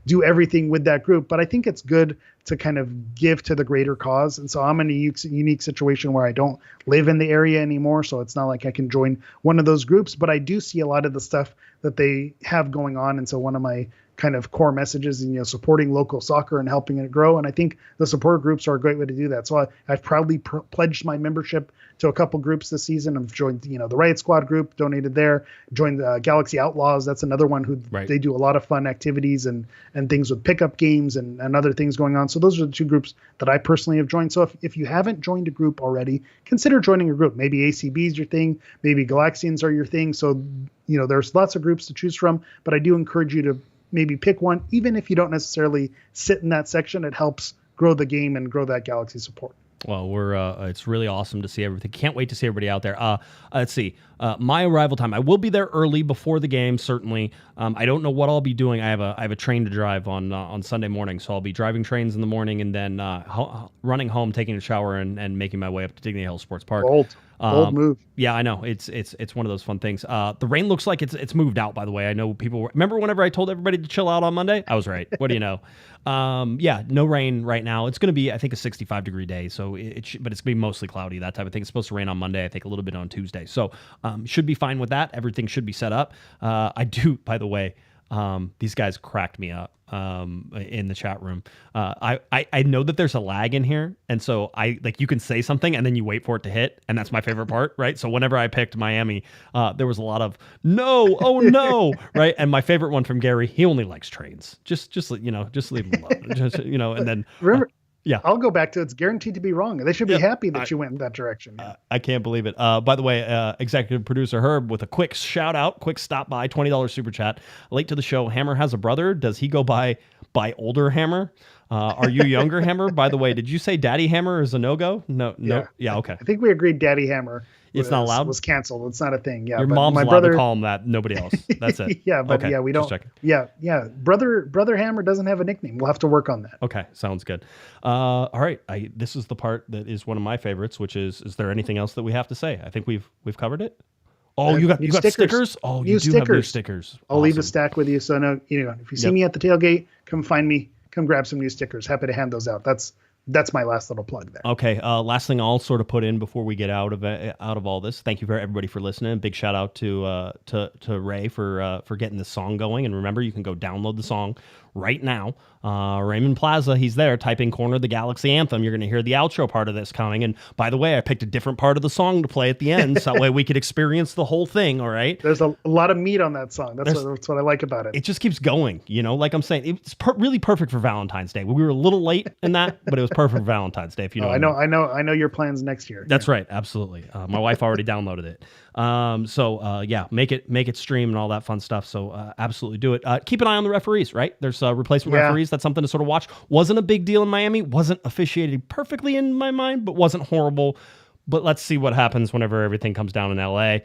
do everything with that group, but I think it's good to kind of give to the greater cause. And so I'm in a unique situation where I don't live in the area anymore. So it's not like I can join one of those groups, but I do see a lot of the stuff that they have going on. And so one of my kind of core messages, and supporting local soccer and helping it grow. And I think the support groups are a great way to do that. So I've proudly pledged my membership to a couple groups this season. I've joined the Riot Squad group, donated there, joined the Galaxy Outlaws. That's another one who they do a lot of fun activities and things with pickup games and other things going on. So those are the two groups that I personally have joined. So if you haven't joined a group already, consider joining a group. Maybe ACB is your thing, maybe Galaxians are your thing. So there's lots of groups to choose from, but I do encourage you to maybe pick one, even if you don't necessarily sit in that section. It helps grow the game and grow that Galaxy support. Well, it's really awesome to see everything. Can't wait to see everybody out there. Let's see. My arrival time. I will be there early before the game, certainly. I don't know what I'll be doing. I have a train to drive on Sunday morning, so I'll be driving trains in the morning and then running home, taking a shower, and making my way up to Dignity Hill Sports Park. Bold move. Yeah, I know. It's one of those fun things. The rain looks like it's moved out, by the way. I know people remember whenever I told everybody to chill out on Monday? I was right. What do you know? Yeah, no rain right now. It's going to be, I think, a 65-degree day, so but it's going to be mostly cloudy, that type of thing. It's supposed to rain on Monday, I think a little bit on Tuesday. So should be fine with that. Everything should be set up. I do, by the way, these guys cracked me up in the chat room. I know that there's a lag in here, and so you can say something and then you wait for it to hit, and that's my favorite part, right? So whenever I picked Miami, there was a lot of no, oh no, right? And my favorite one from Gary, he only likes trains. Just leave him alone. And then remember. Yeah, I'll go back to it's guaranteed to be wrong. They should be happy that you went in that direction. I can't believe it. By the way, executive producer Herb with a quick shout out, quick stop by, $20 super chat. Late to the show. Hammer has a brother. Does he go by older Hammer? Are you younger Hammer? By the way, did you say Daddy Hammer is a no-go? No. Yeah, okay. I think we agreed Daddy Hammer not allowed? Was canceled. It's not a thing. Yeah, your mom's allowed to call him that. Nobody else. That's it. Yeah, but okay, we don't. Yeah. Brother Hammer doesn't have a nickname. We'll have to work on that. Okay, sounds good. All right, this is the part that is one of my favorites, which is there anything else that we have to say? I think we've covered it. Oh, you got stickers? Oh, you do have new stickers. I'll leave a stack with you. So if you see me at the tailgate, come find me. Come grab some new stickers. Happy to hand those out. That's my last little plug there. Okay. Last thing I'll sort of put in before we get out of all this. Thank you for everybody for listening. Big shout out to Ray for getting this song going. And remember, you can go download the song right now. Raymond Plaza, he's there. Type in Corner of the Galaxy Anthem. You're going to hear the outro part of this coming. And by the way, I picked a different part of the song to play at the end, so that way we could experience the whole thing. All right. There's a lot of meat on that song. That's what I like about it. It just keeps going. Like I'm saying, it's really perfect for Valentine's Day. We were a little late in that, but it was perfect for Valentine's Day. If you know, I know your plans next year. That's right. Absolutely. My wife already downloaded it. Yeah, make it stream and all that fun stuff. So absolutely do it. Keep an eye on the referees, right? There's replacement referees. That's something to sort of watch. Wasn't a big deal in Miami. Wasn't officiated perfectly in my mind, but wasn't horrible. But let's see what happens whenever everything comes down in LA.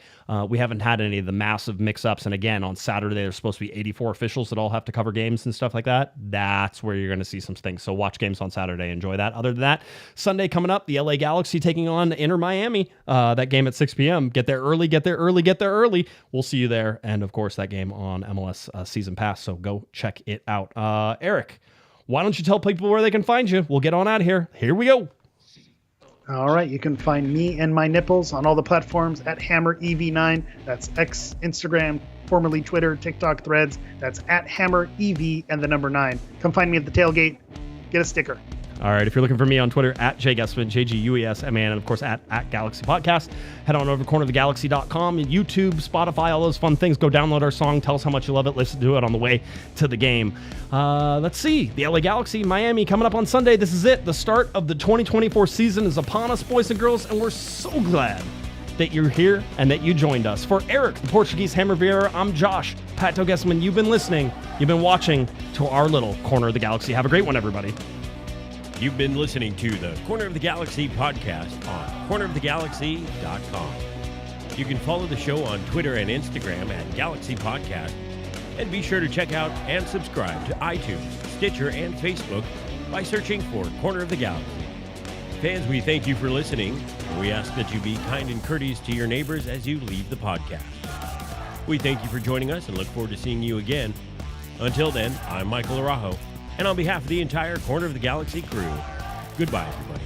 We haven't had any of the massive mix-ups. And again, on Saturday, there's supposed to be 84 officials that all have to cover games and stuff like that. That's where you're going to see some things. So watch games on Saturday. Enjoy that. Other than that, Sunday coming up, the LA Galaxy taking on Inter Miami. That game at 6 p.m. Get there early. We'll see you there. And, of course, that game on MLS Season Pass. So go check it out. Eric, why don't you tell people where they can find you? We'll get on out of here. Here we go. All right, you can find me and my nipples on all the platforms at HammerEV9. That's X, Instagram, formerly Twitter, TikTok, Threads. That's at HammerEV and the number 9. Come find me at the tailgate. Get a sticker. All right, if you're looking for me on Twitter, at JGuesman, JGUESMAN, and of course at Galaxy Podcast, head on over to cornerofthegalaxy.com, YouTube, Spotify, all those fun things. Go download our song, tell us how much you love it, listen to it on the way to the game. Let's see, the LA Galaxy, Miami, coming up on Sunday. This is it. The start of the 2024 season is upon us, boys and girls, and we're so glad that you're here and that you joined us. For Eric, the Portuguese Hammer Viera, I'm Josh, Pato Guesman. You've been listening, you've been watching to our little Corner of the Galaxy. Have a great one, everybody. You've been listening to the Corner of the Galaxy podcast on cornerofthegalaxy.com. You can follow the show on Twitter and Instagram at Galaxy Podcast. And be sure to check out and subscribe to iTunes, Stitcher, and Facebook by searching for Corner of the Galaxy. Fans, we thank you for listening. We ask that you be kind and courteous to your neighbors as you leave the podcast. We thank you for joining us and look forward to seeing you again. Until then, I'm Michael Araujo. And on behalf of the entire Corner of the Galaxy crew, goodbye, everybody.